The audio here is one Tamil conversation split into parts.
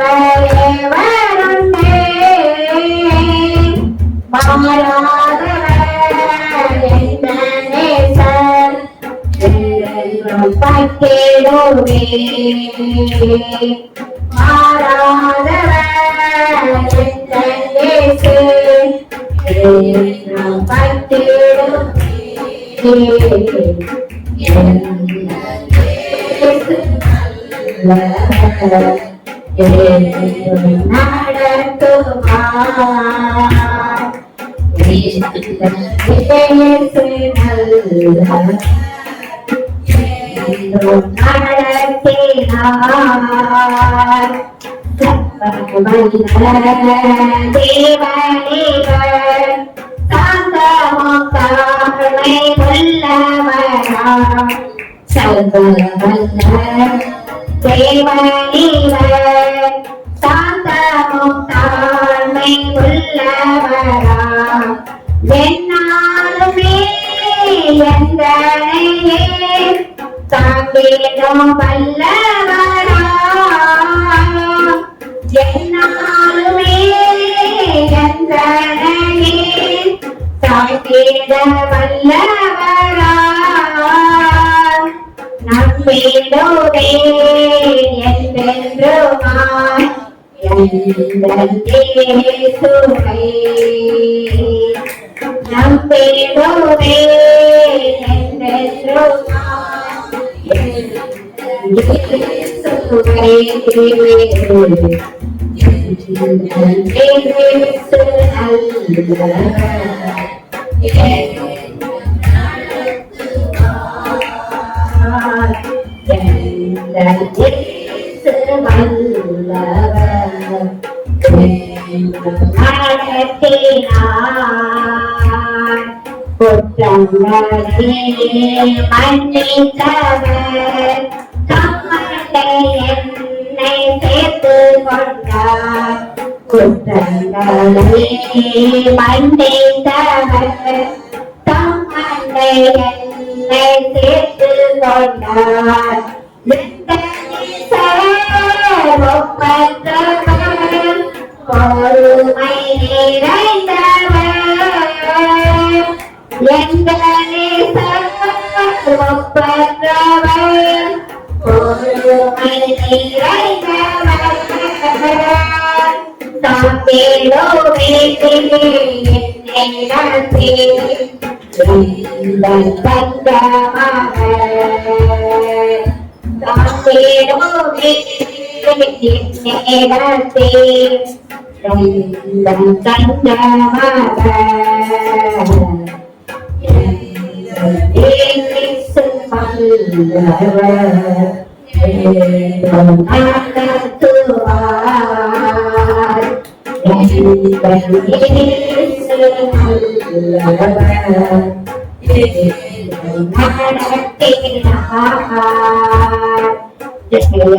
Bye. பட்டேடோவே என்னாலுமே எங்களையே தாங்கிடும் வல்லவரா என்னாலுமே எங்களையே தாங்கிட வல்லவரா நம்பிடுவே என்றென்றுமாய் இயேசுவை நம்பிடுவே குற்றங்களை மன்னித்தவர் தம்முடைய என்னை சேர்த்து கொண்டார் குற்றங்களை மன்னித்தவர் தம்முடைய என்னை சேர்த்து கொண்டார் பொறுமை நிறைந்தவர் எங்களை ஒப்பற்றவர் பொறுமை நிறைந்தவர் தாம்பேலோவே தங்கமாக தாம்பேலோவே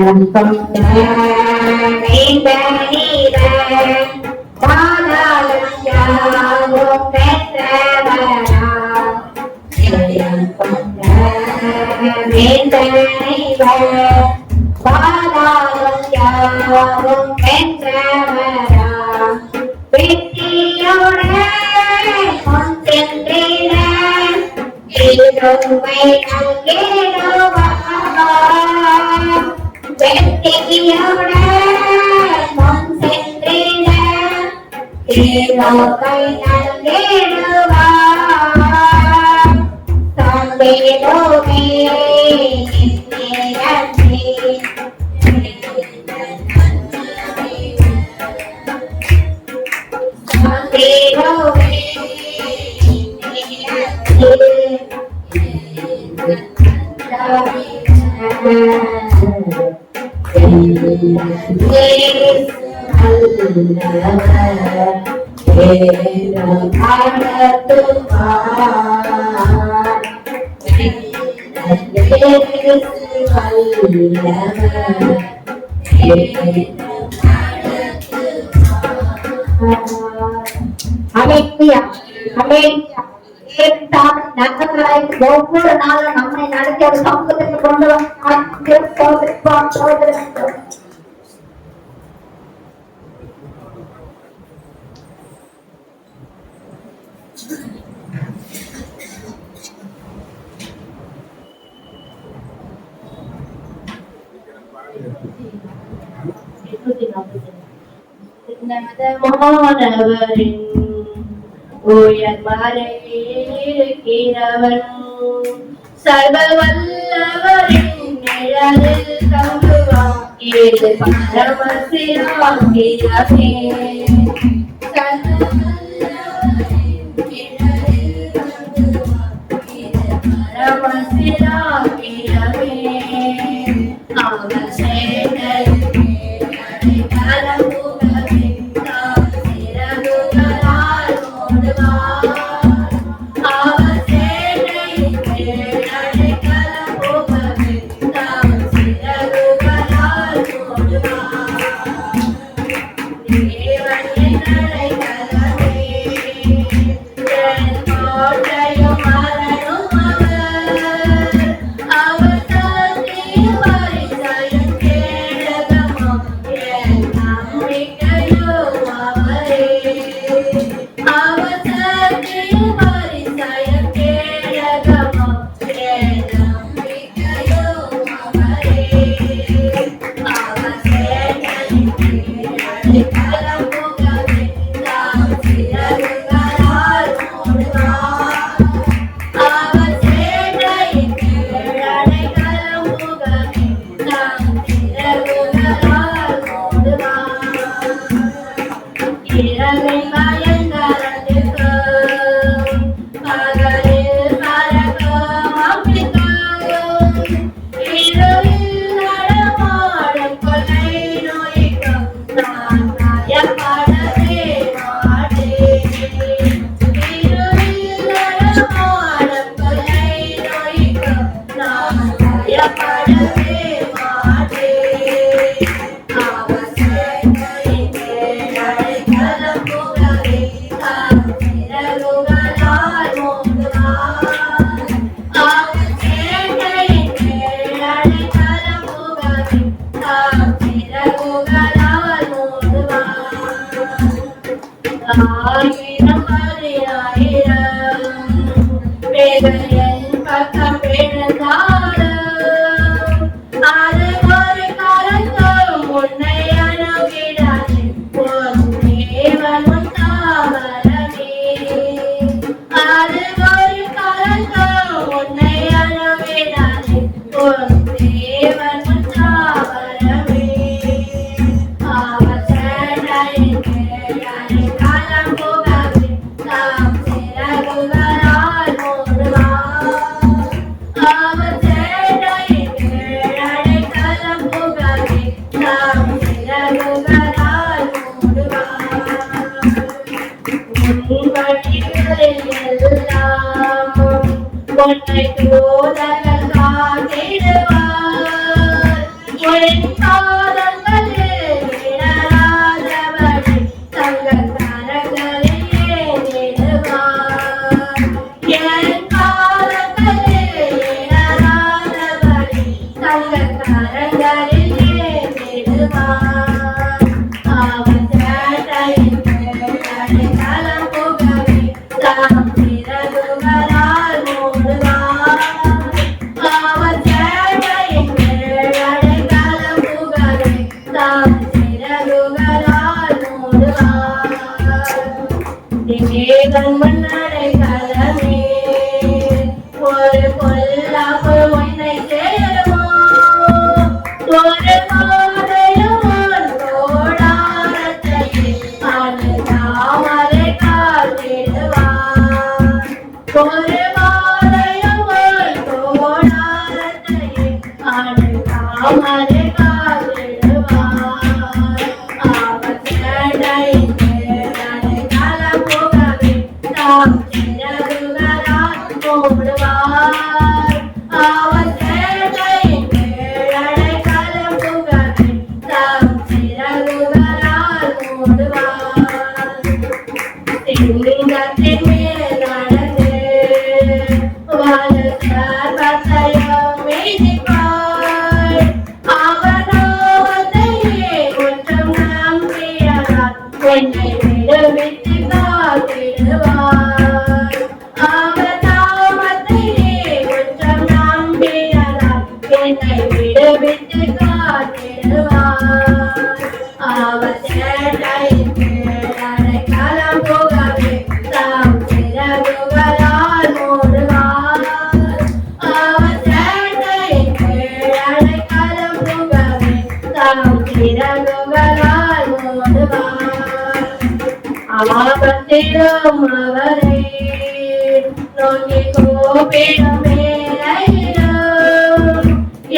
yang penting bagi dalam jalur kebenaran yang penting bagi dalam jalur kebenaran video konsentrasi hidup baik hidup Betiyoda konsentrida ilokai nalgeruwa sambedomi nirati sambedomi nirati ஒவ்வொரு நாளும் நம்மை நடத்தி ஒரு சமூகத்துக்கு கொண்டு மாணவரின் உயர் மறையில் இருக்கிறவன் சர்வ வல்லவரின் நிழலில் தங்குவான் இது பரமசிராகிரமே பரமசிராகிரமே அவர் சேனையே கூப்பிடும் அவரை நோக்கி கூப்பிடும் வேளையிலும்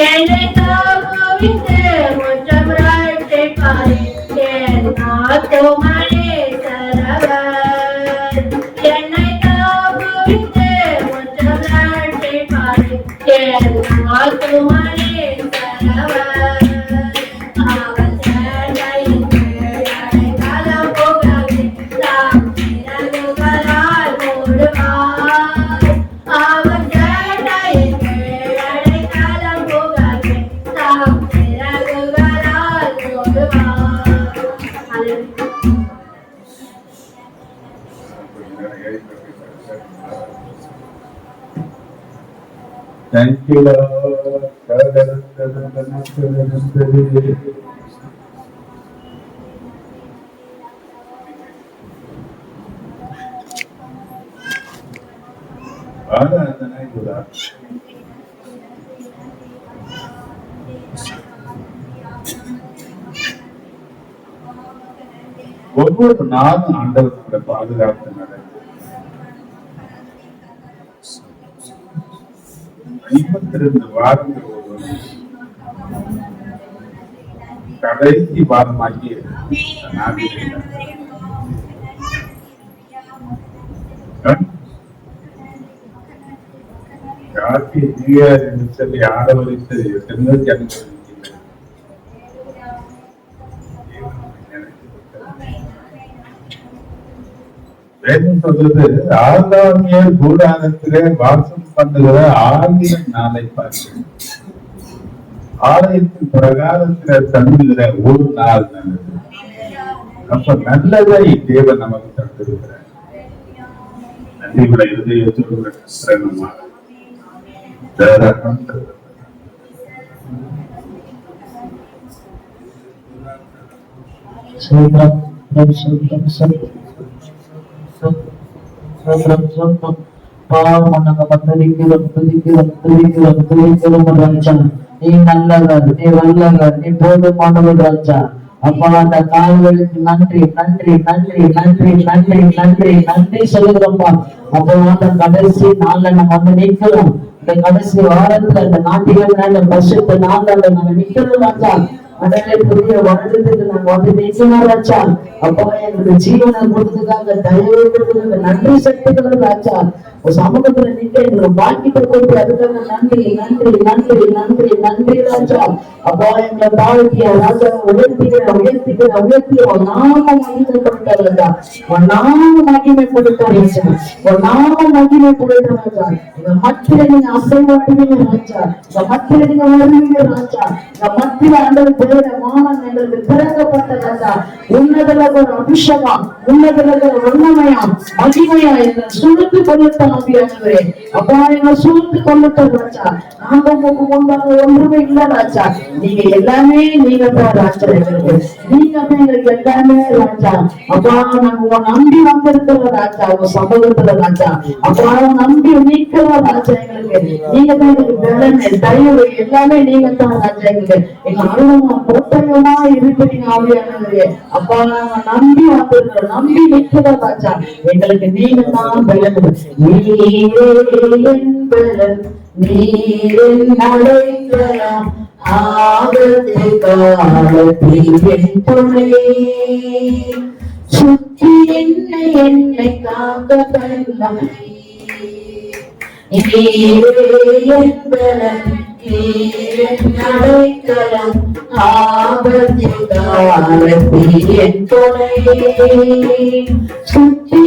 என்னை தாங்குவித்து முற்றம் ரட்சிப்பாரே என் ஆத்துமனே சரவர் என்னை தாங்குவித்து முற்றம் ரட்சிப்பாரே என் ஆத்துமனே சரவர் Thank you, Lord. ஒவ்வொரு நாளும் ஆண்டவரோட பாதுகாப்பு நடக்கும். 52 வாரங்கள் கடைசி வாரமாகி கார்த்தி நியூயார் என்று சொல்லி ஆரம்பித்து செல்வதற்கு அனுப்பியிருக்கிறேன். வேதம் சொல்றது ஆதாமிய கூடாரத்திலே வாசம் பண்ணுகிற 1000 நாளை பார்க்கிறேன். ஆலயத்தின் பிரகாரத்தில தங்குகிற ஒரு நாள் நல்லது. அப்ப நல்லதை தேவன் நமக்கு தந்திருக்கிறார். நன்றி விட இருதயத்தோடு சரணமாக நீ நல்லவர், நீ வல்லவர், நீ போதுமானவர் ராஜா. அப்பா அந்த கால்களுக்கு நன்றி நன்றி நன்றி நன்றி நன்றி நன்றி நன்றி சொல்லுகிறோம்ப்பா. அப்போ அந்த கடைசி நாள்ல நம்ம வந்து நிற்கிறோம். இந்த கடைசி வாரத்துல இந்த நாட்டில வருஷத்து நாள்ல நம்ம நிற்கிறோம் ராஜா. அதனால புதிய வருடத்துக்கு நாங்க வந்து நிற்கணும் ராஜா. அப்பா எங்களுக்கு ஜீவனை கொடுத்ததுக்காக தயவு கொடுத்ததுக்கு நன்றி செலுத்துகிறோம் ராஜா. சமூகத்துல நிற்க எங்களுக்கு பாக்கிட்டு கொடுத்து அதுக்காக நன்றி நன்றி நன்றி நன்றி நன்றி ராஜா. அப்பா எங்களை தாழ்த்திய ராஜா உயர்த்திக்கிற உயர்த்திக்கிற உயர்த்திய ஒரு நாம மகிமைப்படுத்த ராஜா. ஒரு நாம மகிமைப்படுத்த ராஜா. ஒரு நாம மகிமைப்படுத்த ராஜா. இந்த மத்தியில நீங்க அசைவாடுவீங்க ராஜா. இந்த மத்தியில நீங்க வருவீங்க ராஜா. இந்த மத்தியில ஆண்டவர் பேர மானம் எங்களுக்கு திறக்கப்பட்ட ராஜா. உன்னதல ஒரு அபிஷேகம், உன்னதல ஒரு வல்லமையா மகிமையா எங்களை சூழ்ந்து கொள்ளத்தான் ஆவியானவரே. அப்பா எங்களை சூழ்ந்து கொள்ளட்டும் ராஜா. நாங்க உங்களுக்கு முன்பாக ஒன்றுமே இல்ல ராஜா. நீங்க எல்லாமே நீங்க தான் ராஜா. எங்களுக்கு நீங்க தான் எங்களுக்கு எல்லாமே ராஜா. அப்பா நாங்க உங்க நம்பி வந்திருக்கிறோம் ராஜா. உங்க சமூகத்துல ராஜா. அப்பா நம்பி நிற்கிறோம் ராஜா. எங்களுக்கு நீங்க தான் எங்களுக்கு பலனை தயவு எல்லாமே நீங்க தான் ராஜா. எங்களுக்கு எங்க அருளமா கோட்டையமா இருக்கிறீங்க ஆவியானவரே. அப்பா நாங்க நம்பி வந்திருக்கிறோம், நம்பி நிற்கிறோம் ராஜா. எங்களுக்கு நீங்க தான் பலன். நீரின் பலன், நீரின் அடைக்கலம், ஆபத்து காலத்தில் என் துணை. சுற்றி என்னை காக்க பலனை. நீரின் பலன், நீரின் அடைக்கலம், ஆபத்து காலத்தில் என் துணை. சுற்றி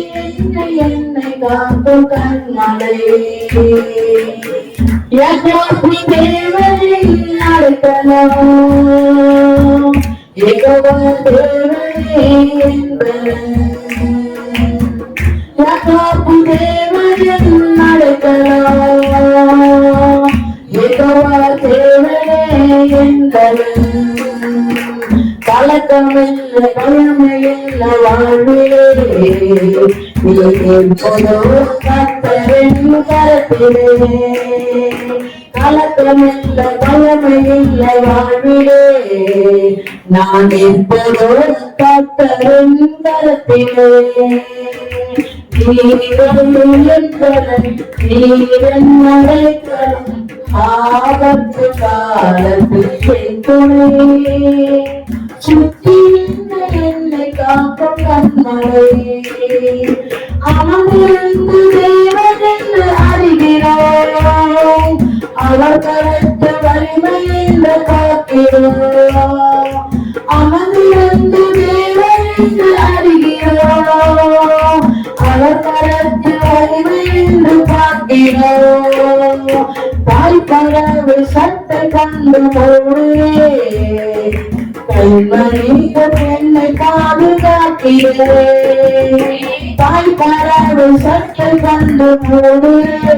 என்னை காக்கும் கண்மலை. யெகோவா தேவனின் அடைக்கலம், யெகோவா தேவனின் பலன். யெகோவா தேவனின் அடைக்கலம், யெகோவா தேவனின் பலன். கலக்கமில்ல பயமில்ல வாழ்விலே, நீ எப்போதோ கர்த்தரின் கரத்திலே. கலக்கமில்ல பயமில்ல வாழ்விலே, நான் எப்போதோ கர்த்தரின் கரத்திலே. நீரன் அடைக்கலம் ஆபத்து காலத்தில் துணை சுற்றி என்னை காக்கும் கண்மலை அமர்ந்து தேவன் என்று அறிகிறோம் அவர் கருத்த வலிமை என்று காக்கிறோம் அமர்ந்து தேவன் என்று அறிகிறோம் அவர் கருத்த வலிமை என்று காக்கிறோம் தாய் பறவை சட்டை கண்டு போடுவே கண்மணிக்க பெண்ணை பாதுகாக்கிறேன் தாய் பறவை சட்டை கண்டு போடுவே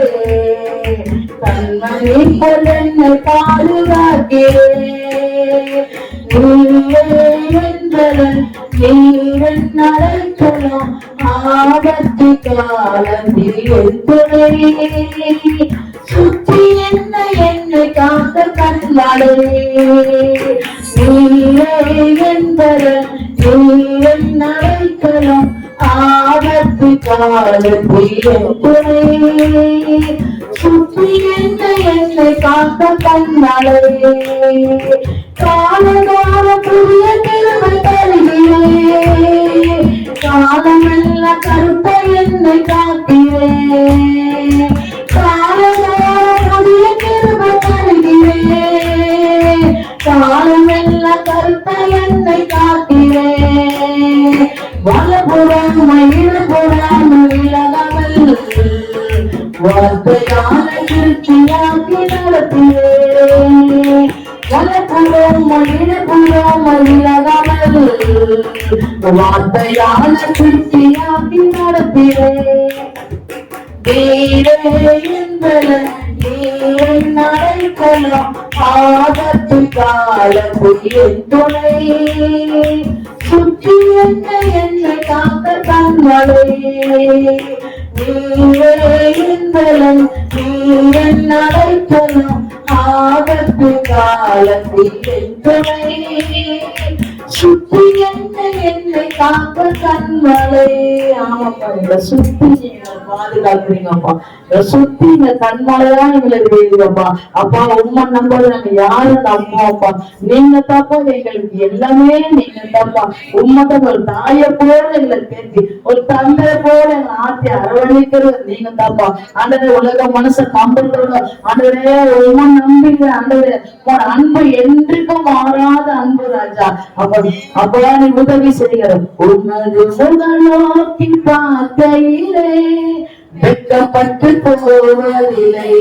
கண்மணிக்க பெண்ணை பாதுகாக்கிறேன் நீரன் அழைக்கலாம் ஆபத்து காலத்தில் துணை சுற்றி என்னை காத்த கண்மலை நீரன் அழைக்கலாம் ஆபத்து காலத்தில் துணை சுற்றி என்னை காத்த கண்மலை காலகால புதிய கிழமை தருகிறேன் காலமெல்ல கருத்த என்னை காக்கிறேன் காலகால புதிய கிழமை தருகிறேன் காலமெல்ல கருத்த என்னை காக்கிறேன் வலப்புறம் இடப்புறம் விலகாமல் வார்த்தையான திருச்சியாக்கி நடத்துவேன் வார்த்தையான திருச்சியாக்கி நடத்துவேன் நடைக்கலாம் ஆபத்து காலத்தில் துணை சுற்றி என்னை காக்க கண்மலை நீரன் நடைக்கலாம் ஆபத்து காலத்தில் துணை சுற்றி என்னை காக்க கண்மலை ஆமாப்பா எங்களை சுத்தி பாதுகாக்கிறீங்கப்பா சுத்தி இந்த கண்மலைதான் எங்களுக்கு தெரியுதுப்பா அப்பா உண்மை நம்பது நாங்க யாரு நம்புவோம்ப்பா நீங்க தாப்பா எங்களுக்கு எல்லாமே நீங்க தாப்பா உண்மைதான் ஒரு தாயை போல எங்களை பேசி ஒரு தந்தையை போல எங்களை ஆத்தி அரவணைக்கிறது நீங்க தாப்பா ஆண்டவரே உலக மனசை நம்புறவங்க ஆண்டவரே உண்மை நம்பிக்கை ஆண்டவரே அன்பு என்றைக்கும் மாறாத அன்பு ராஜா அப்பதான் நீ உதவி செய்கிற உன்னது முதல் நோக்கி பார்க்கையிலே வெட்கப்பட்டு போவதில்லை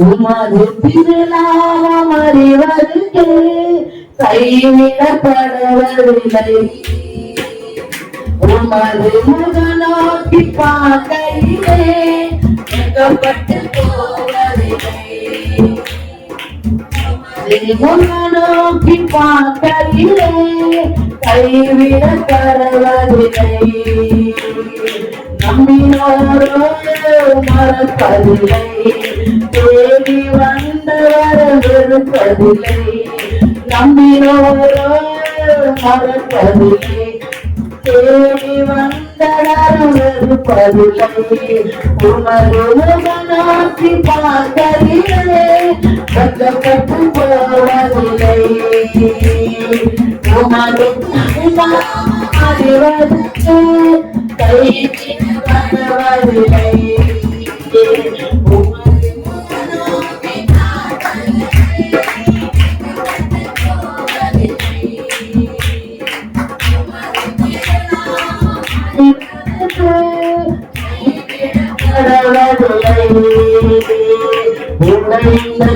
உமது திருநாமம் அறிவதற்கு கைவிடப்படுவதில்லை உமது முதல் நோக்கி பார்க்கையிலே வெட்கப்பட்டு போவதில்லை நோக்கி பார்க்கையிலே கைவிடப்படுவதில்லை நம்பினோரோ மறப்பதில்லை தேடி வந்தவர் வெறுப்பதில்லை நம்பினோரோ மறப்பதில்லை தேடி வந்தவர் வெறுப்பதில்லை உமது முகநோக்கி பார்க்கையிலே வெட்கப்பட்டு போவதில்லை உமது அறிவதற்கு கைவிடப்படுவதில்லை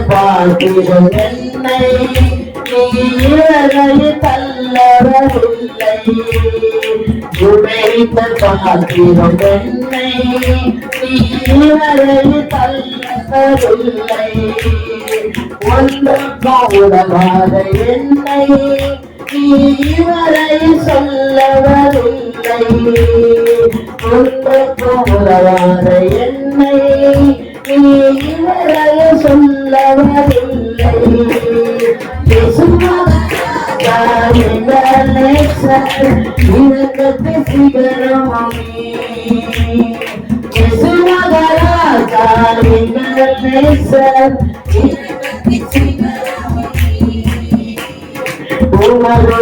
பார்க்கிறோம் என்னை நீரலை தள்ளவதில்லை உடைத்த பார்க்கிறோம் என்னை நீரலை தள்ளவதில்லை ஒன்றுக்கும் உதவாத என்னை நீவரை சொல்லவதில்லை ஒன்றுக்கும் உதவாத என்னை நீவரை சொல்லவதில்லை இரக்கத்தின் சிகரமே இயேசு மகாராஜா எங்கள் நேசர் இரக்கத்தின் சிகரமே உமது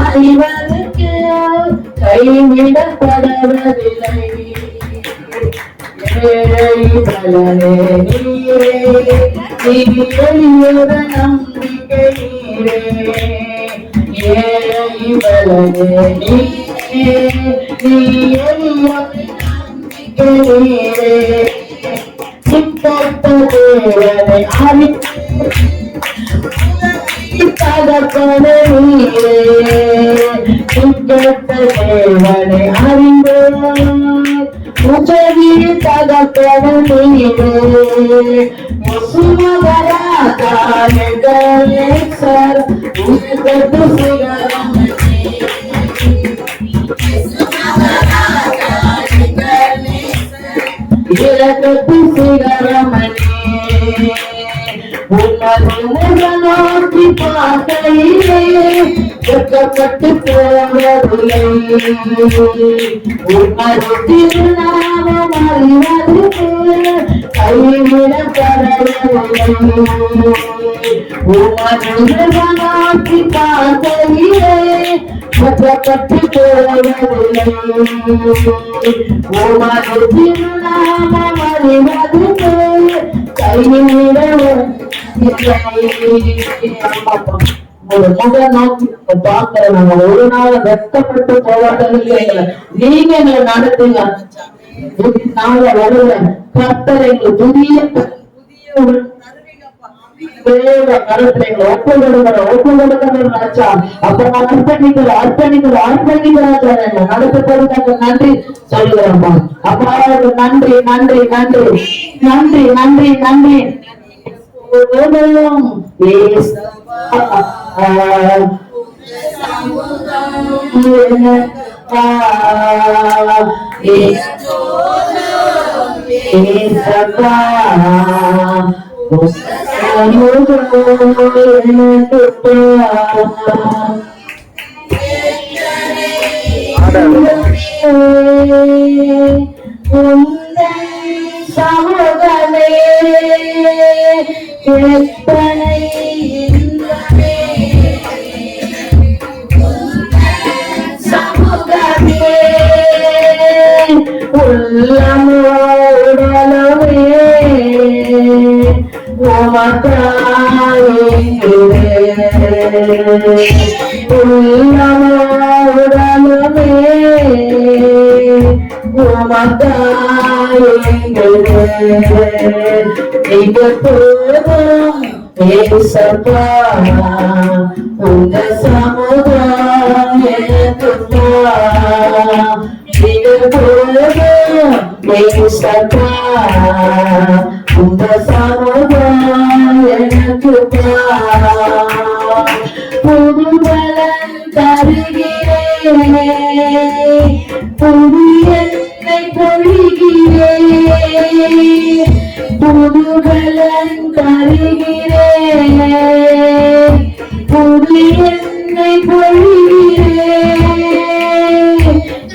அறிவதற்கு கைவிடப்படவில்லை நம்பிக்கை தேவனை அறிந்து உதவி தகப்பனே சார் இரக்கத்து சிகரமணி உமது நோக்கி பார்க்கையிலே வெட்கப்பட்டு போவதில்லை உமது திருநாமம் அறிவதற்கு கைவிடப்படவில்லை உமது நோக்கி பார்க்கையிலே வெட்கப்பட்டு போவதில்லை உமது திருநாமம் அறிவதற்கு ஒரு முக நோக்கி பார்க்கிற நாங்க ஒரு நாள் வெட்கப்பட்டு போவாட்டதில்லை நீங்க எங்களை நடத்துங்க நாங்க வருகிற கர்த்தர் எங்களுக்கு புதிய ஒப்பு கொடுக்கிற அப்ப அர்ப்பணிக்கிறாங்க நடத்தப்படுறாங்க நன்றி சொல்லுகிறோம்ப்பா அப்பா நன்றி நன்றி நன்றி நன்றி நன்றி நன்றி சமூகமே எத்தனை சமூகமே உள்ளமோடலவே உள்ளமோடலவே உங்க சமுதாயம் உங்க சமுதாயம் புதுபலன் தருகிறேன் புது என்னை பொழிகிறேன் புதுபலன் தருகிறேன் புது என்னை பொழிகிறேன்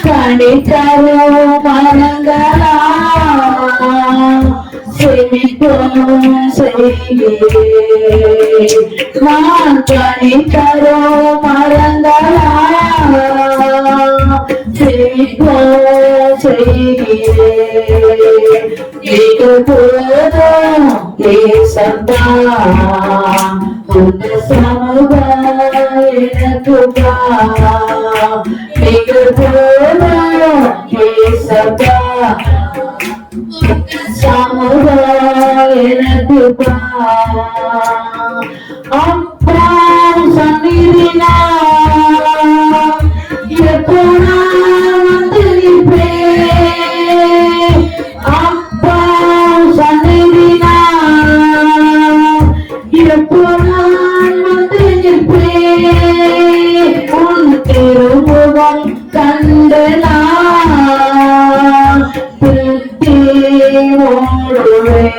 கணித்தரோ மரங்களா செழிக்கும் செய்கிறேன் நான் கணித்தரோ மரங்களா செழிக்கும் செய்கிறேன் இது போதும் ஏசப்பா உங்க சமுதாயம் எனக்கு இது போதும் ஏசப்பா சமுதாயம் எனக்கு அப்பா சன்னிதினா எப்போ நான் வந்து நிற்பேன் எப்போ நான் வந்து நிற்பேன் உன் திருமுகம் கண்டு நான் திருப்தி ஓடுவேன்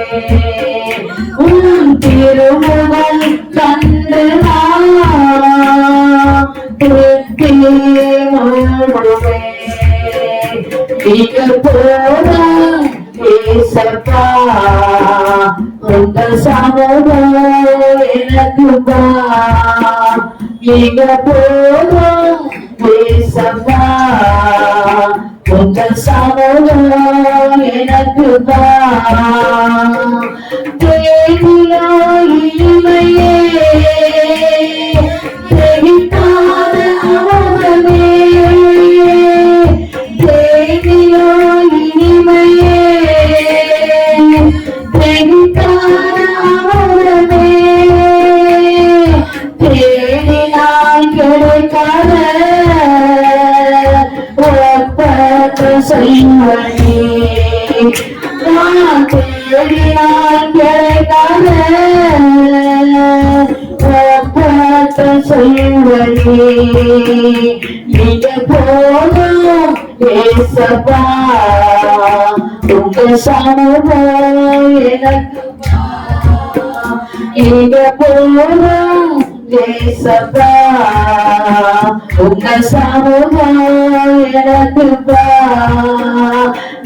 உன் திருமுகம் கண்டு நான் திருப்தி ஓடுவேன் நீங்க போதும் ஏசப்பா உங்கள் சமூகம் எனக்கு நீங்க போதும் ஏசப்பா உங்கள் சமூகம் எனக்கு தேவியோ இனிமையே தெரிவிக்காத அவனே தேவியோ இனிமையே தெரிவிக்காத அவனே தேடினால் கிடைக்காத செய்வனே நான் தேடினால் கிடைக்காத செய்வனே நீங்க போதும் ஏசப்பா உங்க சமூகம் எனக்கு நீங்க போதும் ஏசப்பா உங்க சமூகம் எனக்கு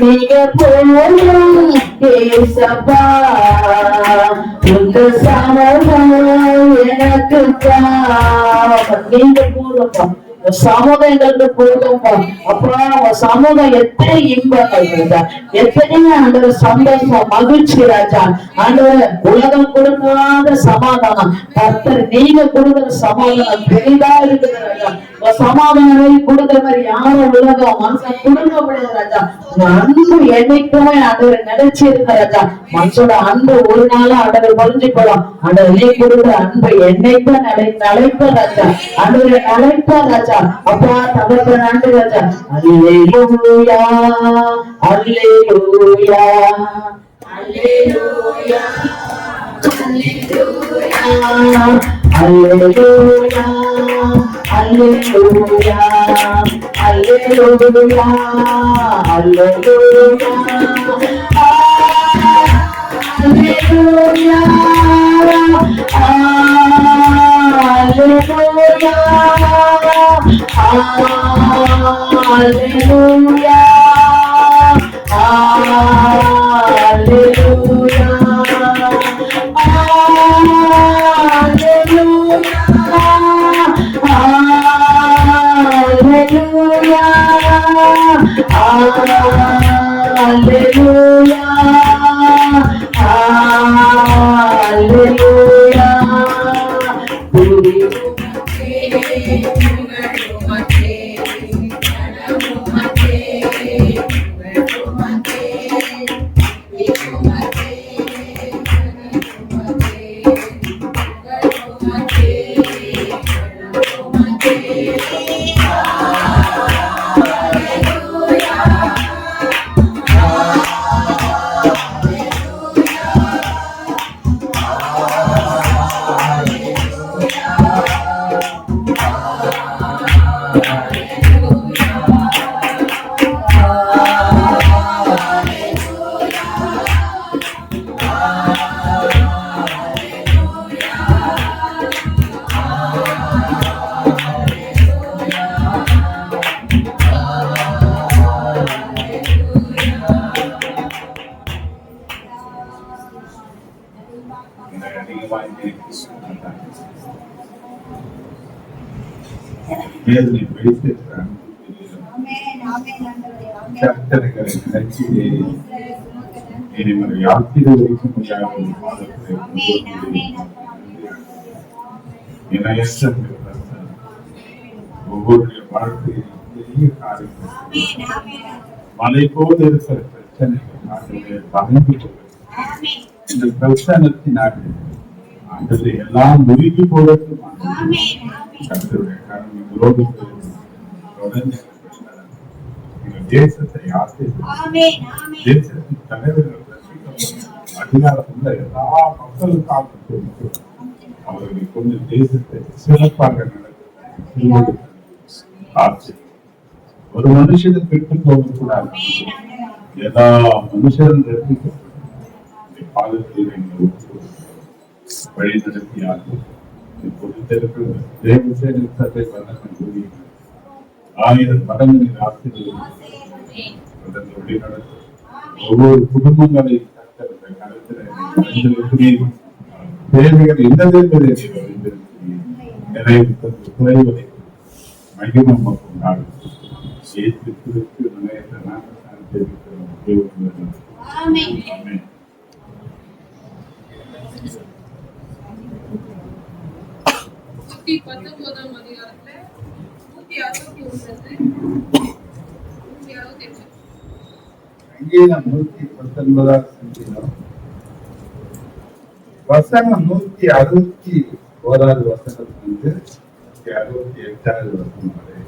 நீங்க போதும் ஏசப்பா உங்க சமூகம் எனக்கு நீங்க போதும் சமூகம் எங்களுக்கு போதும்பா அப்பா சமூகம் எத்தனை இன்பங்கள் ராஜா எத்தனை ஆண்டவர் சந்தோஷம் மகிழ்ச்சி ராஜா ஆண்டவர் உலகம் கொடுக்காத சமாதானம் கர்த்தர் நீங்க கொடுக்கிற சமாதானம் பெரிதா இருக்குது ராஜா சமாதானம் கொடுக்கிற மாதிரி யாரும் உலகம் மனுஷன் கொடுக்க முடியாது ராஜா உங்க அன்பு என்னைக்குமே ஆண்டவர் நினைச்சு இருக்க ராஜா மனுஷோட அன்பு ஒரு நாளும் ஆண்டவர் பறிஞ்சு போலாம் ஆண்டவர் நீ கொடுக்கிற அன்பு என்னைக்கும் நிலைப்ப ராஜா ஆண்டவரை நிலைப்ப ராஜா அப்பா தகப்ப நன்றி ராஜா அல்லேலூயா அல்லேலூயா அல்லேலூயா அல்லேலூயா அல்லேலூயா அல்லேலூயா அல்லேலூயா அல்லேலூயா Hallelujah, hallelujah, வேதனை வைத்திருக்கிறான் கர்த்தர்களை நினைச்சிலே யாத்திரை வரைக்கும் ஒவ்வொரு வாழ்க்கையில் பெரிய காரியங்கள் மலை போல இருக்கிற பிரச்சனைகள் பகிர்ந்து கொள்ள இந்த பிரச்சனத்தினாக ஆண்டவரே எல்லாம் முறிந்து போவதற்கும் கர்த்தருடைய கருணை உலோகத்தில் தொடர்ந்து தேசத்தை தேசத்தின் தலைவர்கள் அதிகாரத்துள்ள எல்லா மக்களுக்காக அவர்களை கொண்டு தேசத்தை சிறப்பாக நடத்த ஆட்சி. ஒரு மனுஷனை பெற்று போகக்கூடாது, எல்லா மனுஷரும் பாதத்தில் வழி நடத்தியார்கள். இப்பொழுது தேவசேனை சட்டை வண்ணம் கூறி 1000 மடங்கு ஆசிரியர் வழி நடத்தும். ஒவ்வொரு குடும்பங்களை தேவைகள் என்னதே நிறைவு குறைவதை மகிமம் கொண்டாடும். சங்கீதம் 119 வசனம் 161 வசனத்திலிருந்து 168 வசனம் வரை.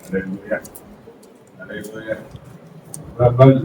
அல்லேலூயா, அல்லேலூயா. பிரபல்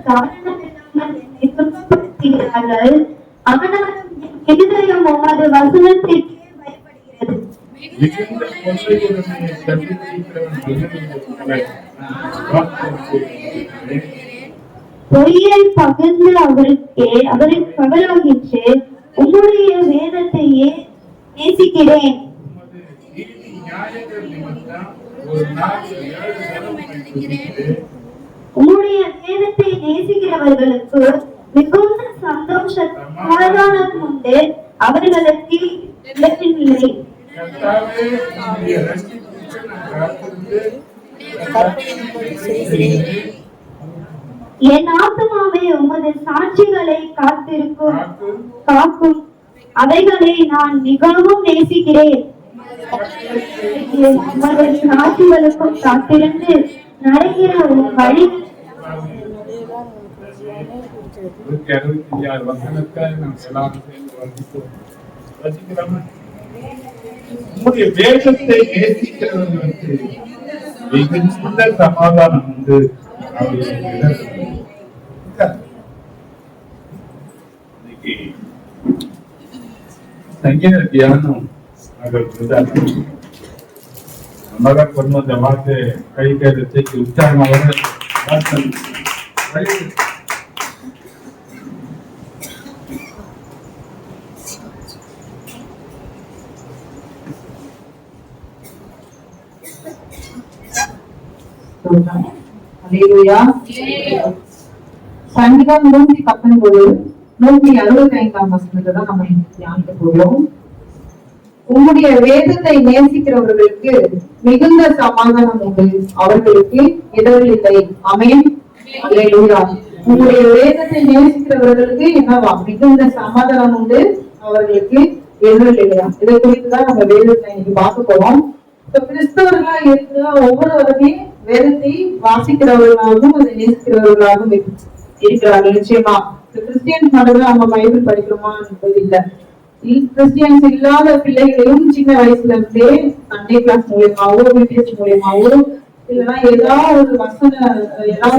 காரணமில்லாமல் என்னை துன்பப்படுத்துகிறார்கள். அவனவனும் என் இருதயம் உமது வசனத்திற்கே பயப்படுகிறது. பொய்யை பகிர்ந்து அவரை பகலாகிற்று. உம்முடைய வேதத்தையே நேசிக்கிறேன். உம்முடைய வேதத்தை நேசிக்கிறவர்களுக்கு மிகுந்த சந்தோஷ சமாதானம் உண்டு. அவர்களுக்கு இடமில்லை. என் ஆத்துமாவே உமது சாட்சிகளை காக்கும். அவைகளை நான் மிகவும் நேசிக்கிறேன். உமது சாட்சிகளுக்கும் காத்திருந்து நடக்கிற ஒரு வழி. வேதத்தை நேசிக்கிறவர்களுக்கு மிகுந்த சமாதானம் உண்டு. சங்கீத தியானம் நம்மளாக கொண்டு வந்த வார்த்தை கை கைதத்தைக்கு உற்சாகமாக சங்கீதம் 119 165 வசனத்தை தான் நம்ம தியானிக்க போகிறோம். உம்முடைய வேதத்தை நேசிக்கிறவர்களுக்கு மிகுந்த சமாதானம் உண்டு. அவர்களுக்கு இடர்கள் இல்லை. ஆமென், அல்லேலூயா. உங்களுடைய வேதத்தை நேசிக்கிறவர்களுக்கு என்னவா? மிகுந்த சமாதானம் உண்டு. அவர்களுக்கு இடர்கள் இல்லையா? இதை குறித்துதான் நம்ம வேதத்தை இன்னைக்கு பார்க்க போறோம். கிறிஸ்தவர்களா இருக்கிற ஒவ்வொருவருமே வேதத்தை வாசிக்கிறவர்களாகவும் அதை நேசிக்கிறவர்களாகவும் இருக்கிறார்கள். நிச்சயமா கிறிஸ்டியன்ஸ் மட்டும்தான் நம்ம பைபிள் படிக்கிறோமா என்பது இல்லை. கிறிஸ்டியன்ஸ் இல்லாத பிள்ளைகளையும் சின்ன வயசுல இருந்தே சண்டே கிளாஸ் மூலியமாவோ பிடிஎஸ் மூலியமாவோ இல்லைன்னா ஏதாவது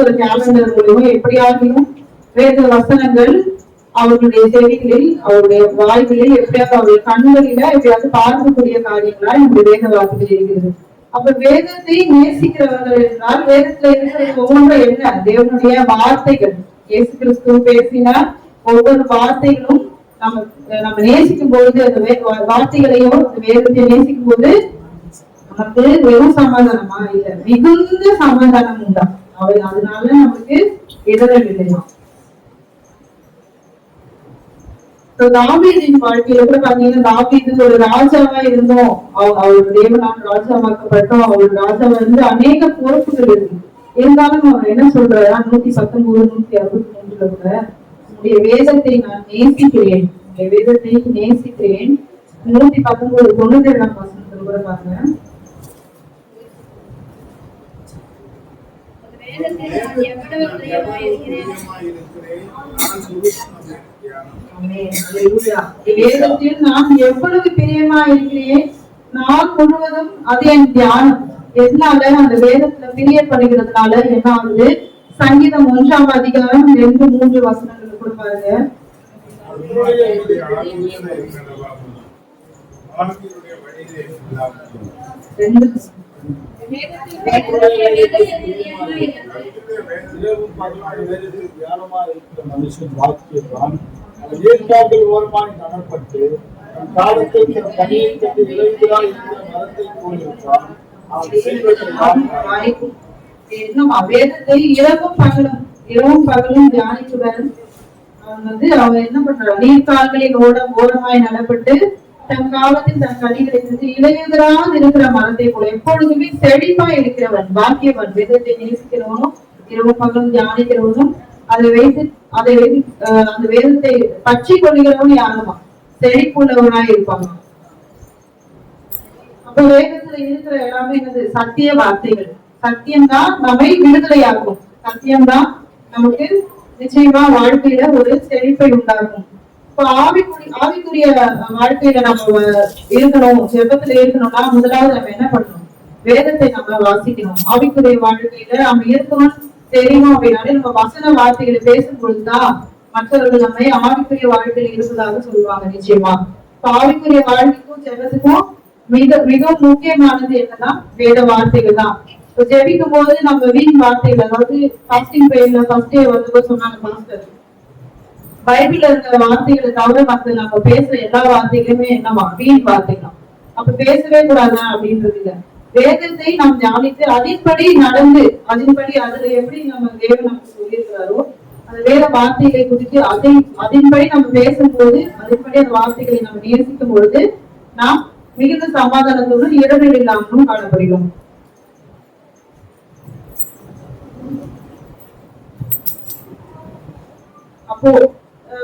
ஒரு கேலண்டர் மூலியமோ எப்படியாகிலும் வேத வசனங்கள் அவர்களுடைய செவிகளில் அவருடைய வாய்களில் எப்படியாவது அவருடைய கண்களில எப்படியாவது பார்க்கக்கூடிய காரியங்களா நம்முடைய வேத வார்த்தைகள் இருக்கிறது. அப்ப வேதத்தை நேசிக்கிறவர்கள் என்றால் வேதத்துல இருக்கிறது ஒவ்வொன்றும் என்ன? தேவனுடைய வார்த்தைகள். இயேசு கிறிஸ்து பேசினார். ஒவ்வொரு வார்த்தைகளும் நம்ம நேசிக்கும் பொழுது அந்த வார்த்தைகளையும் வேதத்தை நேசிக்கும் போது நமக்கு வெறும் சமாதானமா இல்ல, மிகுந்த சமாதானம் உண்டா. அதனால நமக்கு இடர்கள் இல்லையா. தாவீதின் வாழ்க்கையில கூட பாத்தீங்கன்னா, தாவீது ஒரு ராஜாவா இருந்தோம், அவர் தேவனான ராஜாவாக்கப்பட்டோம். அவர் ராஜாவா இருந்து அநேக பொறுப்புகள் இருக்கு. இருந்தாலும் அவர் என்ன சொல்றாரு? 119 163 கூட உங்களுடைய வேதத்தை நான் நேசிக்கிறேன். உங்களுடைய வேதத்தை நேசிக்கிறேன். 119 97ஆம் வசனத்துல கூட பாருங்க. வேதத்தில் நான் எவ்வளவு பிரியமா இருக்கிறேன், நான் முழுவதும் அது என் தியானம். எதனால? அந்த வேதத்துல பிரியப்படுகிறதுனால என்ன ஆகுது? சங்கீதம் 1ஆம் அதிகாரம் 2-3 வசனங்கள் கூட பாருங்க. மனுஷன் வாக்கியத்தான் ஓரமாய் நடப்பட்டு காலத்தில் தனியை கட்டி விளைவுகளாய் இருக்கிற மரத்தை போலிருப்பான். வேதத்தை இரவும் பகலும் தியானிக்குவன் அவன் என்ன பண்றான்? நீர்கால்களின் ஓரமாய் நடப்பட்டு தன் காலத்தில் தன் கனிகளை இளையுதராக இருக்கிற மரத்தை போல எப்பொழுதுமே செழிப்பா இருக்கிறவன் பாக்கியவன். வேதத்தை நேசிக்கிறவனும் இரவும் பகலும் தியானிக்கிறவனும் அதை வைத்து அந்த வேதத்தை பற்றி கொள்கிறவனும் யாருமா செழிப்புள்ளவனாய் இருப்பாங்க. அப்ப வேதத்துல இருக்கிற எல்லாமே என்னது? சத்திய வார்த்தைகள். சத்தியம்தான் நம்மை விடுதலையாகும். சத்தியம்தான் நமக்கு நிச்சயமா வாழ்க்கையில ஒரு செழிப்பை உண்டாகும். இப்ப ஆவிக்குரிய வாழ்க்கையில நம்ம இருக்கணும், ஜெபத்துல இருக்கணும்னா முதலாவது நம்ம என்ன பண்ணணும்? வேதத்தை நம்ம வாசிக்கணும். ஆவிக்குரிய வாழ்க்கையில நம்ம இருக்கணும் தெரியும் அப்படின்னாலே நம்ம வசன வார்த்தைகளை பேசும் பொழுதுதான் மற்றவர்கள் நம்மை ஆவிக்குரிய வாழ்க்கையில இருப்பதாக சொல்லுவாங்க. நிச்சயமா ஆவிக்குரிய வாழ்க்கைக்கும் ஜெபத்துக்கும் மிகவும் முக்கியமானது என்னன்னா வேத வார்த்தைகள் தான். ஜெபிக்கும் போது நம்ம வீண் வார்த்தைகள், அதாவது ஃபாஸ்டிங் பிரேயர்ல ஃபர்ஸ்ட் டே வந்து சொன்னாங்க பாஸ்டர், பைபிள்ல இருக்கிற வார்த்தைகளை தவிர மற்ற நம்ம பேசுற எல்லா வார்த்தைகளுமே என்னவா? வீண் வார்த்தைகள். அப்ப பேசவே கூடாதா அப்படின்றது இல்ல. வேதத்தை நாம் தியானித்து அதன்படி நடந்து அதன்படி அதுல எப்படி நம்ம தேவன் நமக்கு சொல்லியிருக்கிறாரோ அந்த வேத வார்த்தைகளை குறித்து அதன்படி நம்ம பேசும்போது அதன்படி அந்த வார்த்தைகளை நம்ம நேசிக்கும் பொழுது நாம் மிகுந்த சமாதானத்துடன் இடர்கள் இல்லாமலும் காணப்படுகிறோம். அப்போ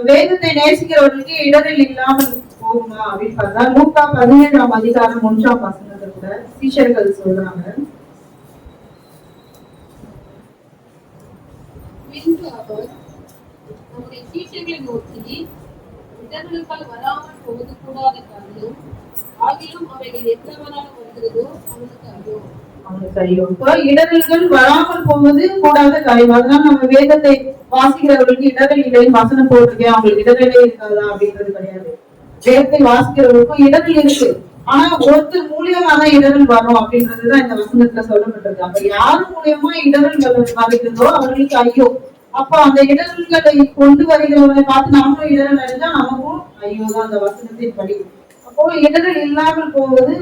வேதத்தை நேசிக்கிறவர்களுக்கு இடரில் இல்லாமல் போகுமா அப்படின்னு பார்த்தா லூக்கா 17ஆம் அதிகாரம் 1ஆம் வசனத்துல கூட சீஷர்கள் சொல்றாங்க. நம்முடைய சீஷர்களை நோக்கி இடர்களுக்கால் வராமல் போவது கூடாத காரியம் ஆகியும் அவைகள் எத்தவனால வருகிறதோ அவனுக்கு ஐயோ. இடர்கள் வராமல் போவது கூடாத காரியம். அதனால நம்ம வேதத்தை வாசிக்கிறவர்களுக்கு இடர்கள் இல்லை வசனம் போட்டிருக்கேன் அவங்களுக்கு இடர்களே இருக்காதா அப்படின்றது கிடையாது. வேதத்தை வாசிக்கிறவர்களுக்கும் இடர்கள் இருக்கு. ஆனா ஒருத்தர் மூலியமா தான் இடர்கள் வரும் அப்படின்றதுதான் இந்த வசனத்துல சொல்லப்பட்டிருக்கு. அப்ப யாரு மூலியமா இடர்கள் வருகிறதோ அவர்களுக்கு ஐயோ. அப்ப அந்த இடர்களை கொண்டு வருகிறவரை பார்த்து நம்மளும் இடர்கள் அடைஞ்சா நமக்கும் ஐயோ தான் அந்த வசனத்தின் படி. அப்போ இடர்கள் இல்லாமல் போவது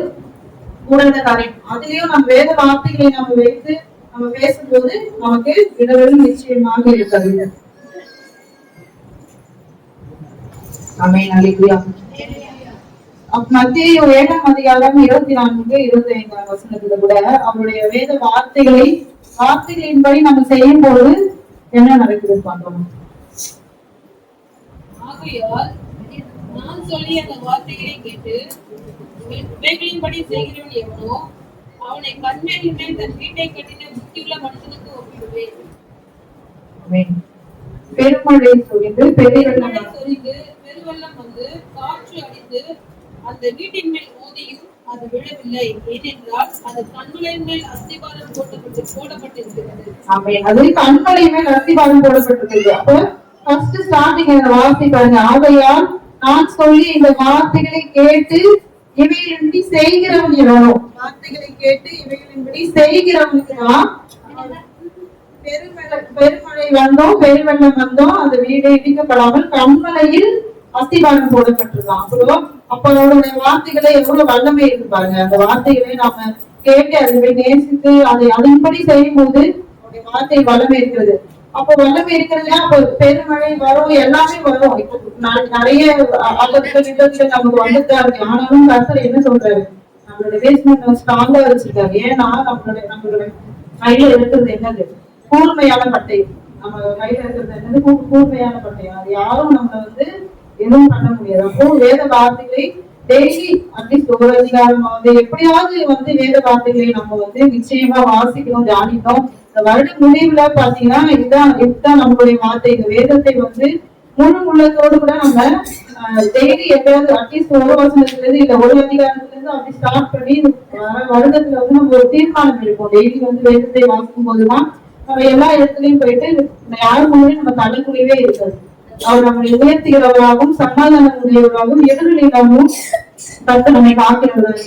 கூடாத காரியம். அதுலயும் நம்ம வேத வார்த்தைகளை நம்ம வைத்து நம்ம பேசும்போது நமக்கு இடர்கள் நிச்சயமாக இருக்காது. மத்திய 7ஆம் அதிகாரம் 24-25 வசனத்துல கூட அவருடைய வேத வார்த்தைகளின்படி நம்ம செய்யும் போது என்ன நடக்குதுன்னு பார்க்கணும். ஆகையால் நான் சொல்லி அந்த வார்த்தைகளை கேட்டு இவைகளின்படி செய்கிறவன் எவனோ அவனை கண்மேலின் மேல் தன் வீட்டை கட்டின புத்தியுள்ள மனுஷனுக்கு ஒப்பிடுவேன். பெருமழை சொரிந்து பெருவெள்ளம் வந்து காற்று அடித்து அந்த வீட்டின் மேல் மோதியும் அது விழவில்லை, ஏனென்றால் அது கண்மலையின் மேல் அஸ்திபாரம் போடப்பட்டிருக்கிறது. அது கண்மலை மேல் அஸ்திபாரம் போடப்பட்டிருக்கிறது. அப்ப ஃபர்ஸ்ட் ஸ்டார்டிங் இந்த வார்த்தை பாருங்க. ஆகையால் நான் சொல்லி இந்த வார்த்தைகளை கேட்டு இவைகளின்படி செய்கிறவன் எவனோ. வார்த்தைகளை கேட்டு இவைகளின்படி செய்கிறவனுக்கு தான் பெருமழை வந்தோம் பெருவெள்ளம் வந்தோம் அந்த வீடு இடிக்கப்படாமல் கண்மலையில் அஸ்திபாரம் போடப்பட்டிருக்கான். அப்ப அவருடைய வார்த்தைகளை எவ்வளவு வல்லமை இருக்கு பாருங்க. அந்த வார்த்தைகளை நாம கேட்டு அதை நேசித்து அதை அதன்படி செய்யும் போது அவருடைய வார்த்தை வல்லமை இருக்கிறது. அப்ப வல்லமை இருக்கிறது. அப்ப பெருமழை வரும், எல்லாமே வரும். இப்ப நிறைய ஆபத்துகள் நமக்கு வந்துதான் இருக்கு. ஆனாலும் கர்த்தர் என்ன சொல்றாரு? நம்மளுடைய பேஸ்மெண்ட் ஸ்ட்ராங்கா வச்சிருக்காரு. ஏன்னா நம்மளுடைய கையில இருக்கிறது என்னது? கூர்மையான பட்டை. நம்ம கையில இருக்கிறது என்னது? கூர்மையான பட்டை. அது யாரும் நம்மள எதுவும் பண்ண முடியாது. அப்போ வேத வார்த்தைகளை டெய்லி அட்லீஸ்ட் ஒரு அதிகாரம் எப்படியாவது வேத வார்த்தைகளை நம்ம நிச்சயமா வாசிக்கணும், தியானிக்கணும். இந்த வருட முடிவுல பாத்தீங்கன்னா இதுதான் நம்மளுடைய வார்த்தை. இந்த வேதத்தை முழு உள்ளத்தோடு கூட நம்ம டெய்லி எப்பயாவது அட்லீஸ்ட் ஒரு வசனத்துல இருந்து இல்ல ஒரு அதிகாரத்துல இருந்து அப்படி ஸ்டார்ட் பண்ணி வருடத்துல நம்ம ஒரு தீர்மானம் எடுப்போம். டெய்லி வேதத்தை வாசிக்கும் போதுதான் நம்ம எல்லா இடத்துலயும் போயிட்டு யாரு முன்னாடி நம்ம தலைக்குள்ளவே இருக்காது. அவர் நம்மளை உயர்த்துகிறவராகவும் சமாதானம் உடையவராகவும் எதிரில்லாகவும் கர்த்தர் நம்மை காக்கிறவராக.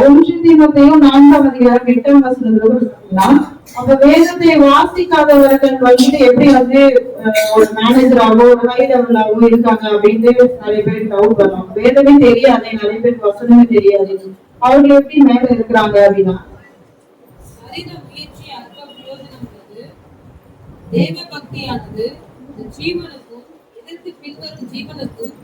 1 தீமோத்தேயு 4ஆம் அதிகாரம் 8ஆம் வசனத்துல அந்த வேதத்தை வாசிக்காதவர்கள் எப்படி ஒரு மேனேஜராகவோ ஒரு ஹை லெவலாகவோ இருக்காங்க அப்படின்னு நிறைய பேருக்கு டவுட் வரும். வேதமே தெரியாது, நிறைய பேருக்கு வசனமே தெரியாது, அவர்கள் எப்படி மேல இருக்கிறாங்க அப்படின்னா தேவ பக்தியானது ஜீவனுக்கும் எதிர்த்து பின்வரும் ஜீவனுக்கும்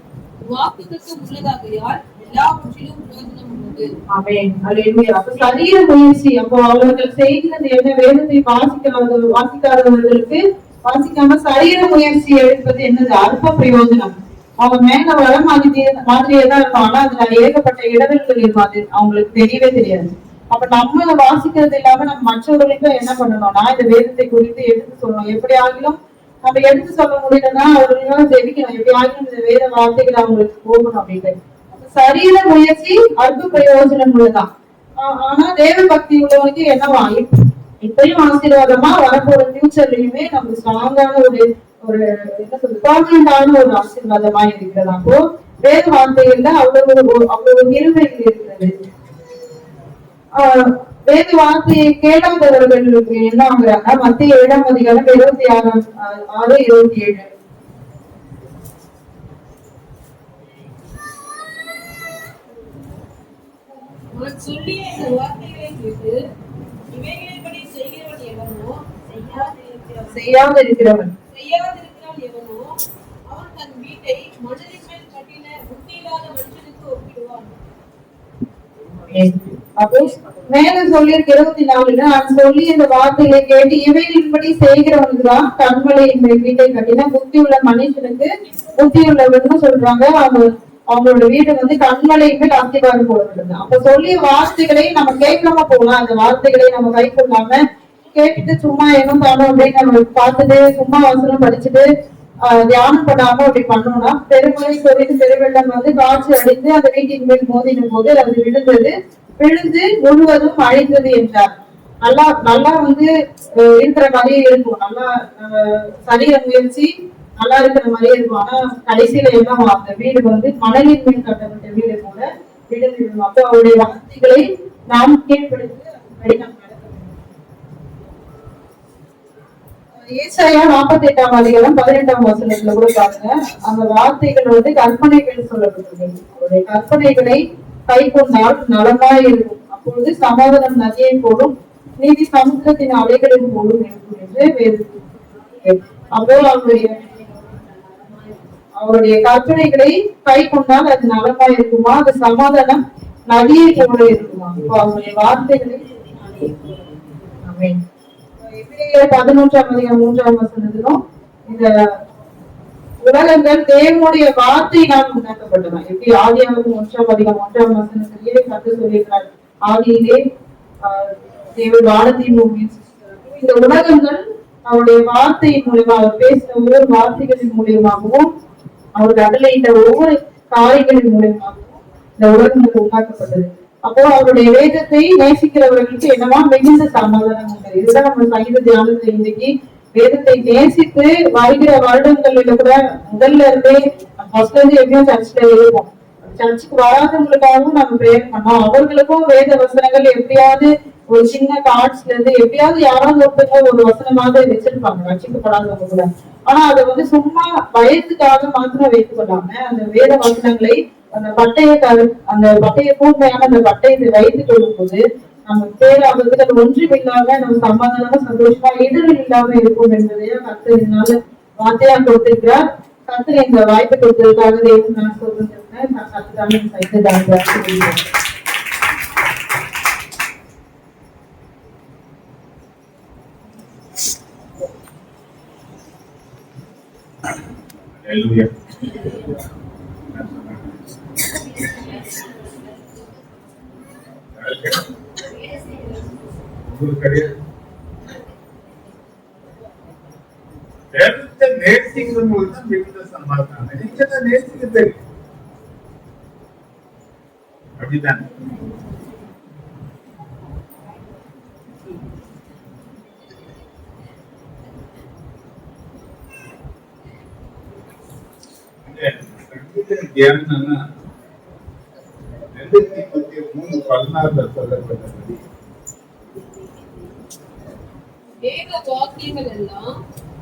வாக்குத்தத்தம் உள்ளதாகையால் எல்லாவற்றிலும் பிரயோஜனம் உள்ளது. ஆமென். அல்லேலூயா. அப்ப சரீர முயற்சி, அப்போ அவர்கள் செய்கிறது என்ன? வேதத்தை வாசிக்காதவர்களுக்கு வாசிக்காம சரீர முயற்சி எடுப்பது என்னது? அற்ப பிரயோஜனம். அவங்க மேல வர மாதிரியே தான் இருக்கும், ஆனா அதுல ஏகப்பட்ட இடர்கள் இருக்காது, அவங்களுக்கு தெரியவே தெரியாது. அப்ப நம்ம வாசிக்கிறது இல்லாம நம்ம மற்றவர்களுக்கு என்ன பண்ணணும்னா இந்த வேதத்தை குறித்து எடுத்து சொல்லணும். எப்படி ஆகிலும் நம்ம எடுத்து சொல்ல முடியலன்னா அவர்களும் ஜெபிக்கணும், எப்படி ஆகிலும் இந்த வேத வார்த்தைகள் அவங்களுக்கு போகணும் அப்படின்னு. சரீர முயற்சி அற்ப பிரயோஜனம் உள்ளதான். ஆனா தேவ பக்தி உள்ளவங்களுக்கு என்னவா இப்பயும் ஆசீர்வாதமா வரப்போற ஃபியூச்சர்லயுமே நம்ம ஸ்ட்ராங்கான ஒரு என்ன சொல்றது பர்மனண்டான ஒரு ஆசீர்வாதமா இருக்கிறது. அப்போ வேத வார்த்தைகள்ல அவ்வளவு இருமைகள் இருக்கிறது. வேத வார்த்தையை கேளாதவர்களுக்கு என்ன ஆகுறாங்க? மத்திய 7ஆம் அதிகாரம் 26-27. அவன் சொல்லிய இந்த வார்த்தைகளை கேட்டு இவைகளின்படி செய்கிறவன் எவனோ செய்யாதிருக்கிறவன் எவனோ அவன் தன் வீட்டை மணலின் மேல் கட்டின புத்தியில்லாத மனுஷனுக்கு ஒப்பிடுவான். அப்போ மேல சொல்லியிருக்க 24 நான் சொல்லி இந்த வார்த்தைகளை கேட்டு இவைகளின்படி செய்கிறவனுக்கு தான் கண்மலையின் மேல் வீட்டை கட்டின புத்தி உள்ள மனுஷனுக்கு புத்தி உள்ளவன்னு சொல்றாங்க. அவங்களோட வீடு கண்மலையின் மேல் அஸ்திவாரம் போடப்பட்டது. அப்ப சொல்லிய வார்த்தைகளை நம்ம கேட்காம போகலாம். அந்த வார்த்தைகளை நம்ம கை கொள்ளாம கேட்டுட்டு சும்மா என்ன தானோ அப்படின்னு நம்ம பார்த்துட்டு சும்மா வசனம் படிச்சுட்டு தியானம் பண்ணாம அப்படி பண்ணோம்னா பெருமழை சொல்லிட்டு பெருவெள்ளம் காட்சி அடைந்து அந்த வீட்டின் மேல் மோதின போது அது விழுந்து முழுவதும் அழிந்தது என்றார். நல்லா இருக்கிற மாதிரியே இருக்கும், நல்லா சரீர முயற்சி நல்லா இருக்கிற மாதிரியே இருக்கும். ஆனா கடைசியில என்ன அந்த வீடு மணலின் மேல் கட்டப்பட்ட வீடு போல விழுந்து. அப்போ அவருடைய வார்த்தைகளை நாம் கீழ்ப்படுத்தி ஏசாயா 48ஆம் அதிகாரம் 18ஆம் வசனத்துல கூட பாருங்க, அந்த வார்த்தைகள் கற்பனைகள் சொல்லப்பட்டது. அவருடைய கற்பனைகளை கை கொண்டால் நலமாய் இருக்கும், அப்பொழுது சமாதானம் நதியை போலும், நீதி சமுத்திரத்தின் அலைகளின் போலும் இருக்கும் என்று வேதத்தில். அப்போ அவருடைய கற்பனைகளை கை கொண்டால் அது நலமாய் இருக்குமா? அது சமாதானம் நதியை போல இருக்குமா? இப்போ அவருடைய வார்த்தைகளை 11ஆம் அதிகாரம் 3ஆம் வசனத்திலும் இந்த உலகங்கள் தேவனுடைய வார்த்தையினால் உண்டாக்கப்பட்டன. எப்படி ஆதியாகமம் 1ஆம் அதிகாரம் 1ஆம் வசனத்திலேயே கர்த்தர் சொல்லியிருக்கிறார், ஆதியிலே தேவன் வானத்தின் பூமியை சிருஷ்டித்தார். இந்த உலகங்கள் அவருடைய வார்த்தையின் மூலமா, அவர் பேசின ஒவ்வொரு வார்த்தைகளின் மூலியமாகவும், அவர் கடலையிட்ட ஒவ்வொரு காரியங்களின் மூலியமாகவும் இந்த உலகங்கள் உண்டாக்கப்பட்டது. அப்போ அவருடைய வேதத்தை நேசிக்கிறவர்களுக்கு என்னவா மிகுந்த சமாதானம் உண்டு. இதுதான் நம்ம சங்கீத தியானத்துல இன்னைக்கு வேதத்தை நேசித்து வருகிற வருடங்கள்ல கூட முதல்ல இருந்தே எப்படியும் சர்ச்சில் இருப்போம். சர்ச்சுக்கு வராதவங்களுக்காகவும் நம்ம பிரேயர் பண்ணோம். அவர்களுக்கும் வேத வசனங்கள் எப்படியாவது ஒரு சின்ன கார்ட்ஸ்ல இருந்து எப்படியாவது யாராவது ஒருத்தங்க ஒரு வசனமாக வச்சிருப்பாங்க ரட்சிக்கப்படாதவங்க கூட. ஆனா அதை சும்மா பயத்துக்காக மாத்திரம் வைத்துக் கொள்ளாம அந்த வேத வசனங்களை அந்த பட்டையை கூர்மையான அந்த பட்டையை வைத்துக் கொள்ளும் போது நம்ம பேராபத்துக்கு அது ஒன்றும் இல்லாம நம்ம சமாதானமா சந்தோஷமா இடர்கள் இல்லாம இருக்கும் என்பதையா கர்த்தர் வார்த்தையா கொடுத்திருக்கிறார். கர்த்தர் இந்த வாய்ப்பை கொடுத்ததுக்காக தேவன் நான் சொல்லிருக்கேன். Hallelujah. உங்களுக்கு கிடையாது. வேதத்தை நேசிக்கிறவங்களுக்கு தான் மிகுந்த சமாதானம். நீங்க நேசிக்க தெரியும். அப்படிதான். தியானம்னா 2023:16 சொல்லப்பட்டபடி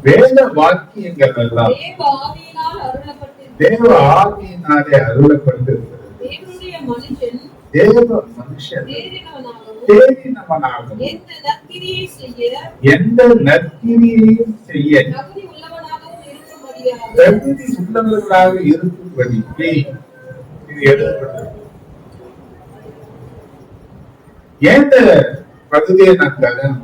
வேத வாக்கியங்கள் எல்லாம் தேவ ஆவியினாலே அருளப்பட்டிருக்கிறது. தேவ மனுஷன் தேறினவனாகவும் எந்த நற்கிரியையும் செய்ய தகுதி உள்ளவர்களாக இருக்கும்படிக்கு இது எழுதப்பட்டது. ஏன் பகுதியை நான் தரேன்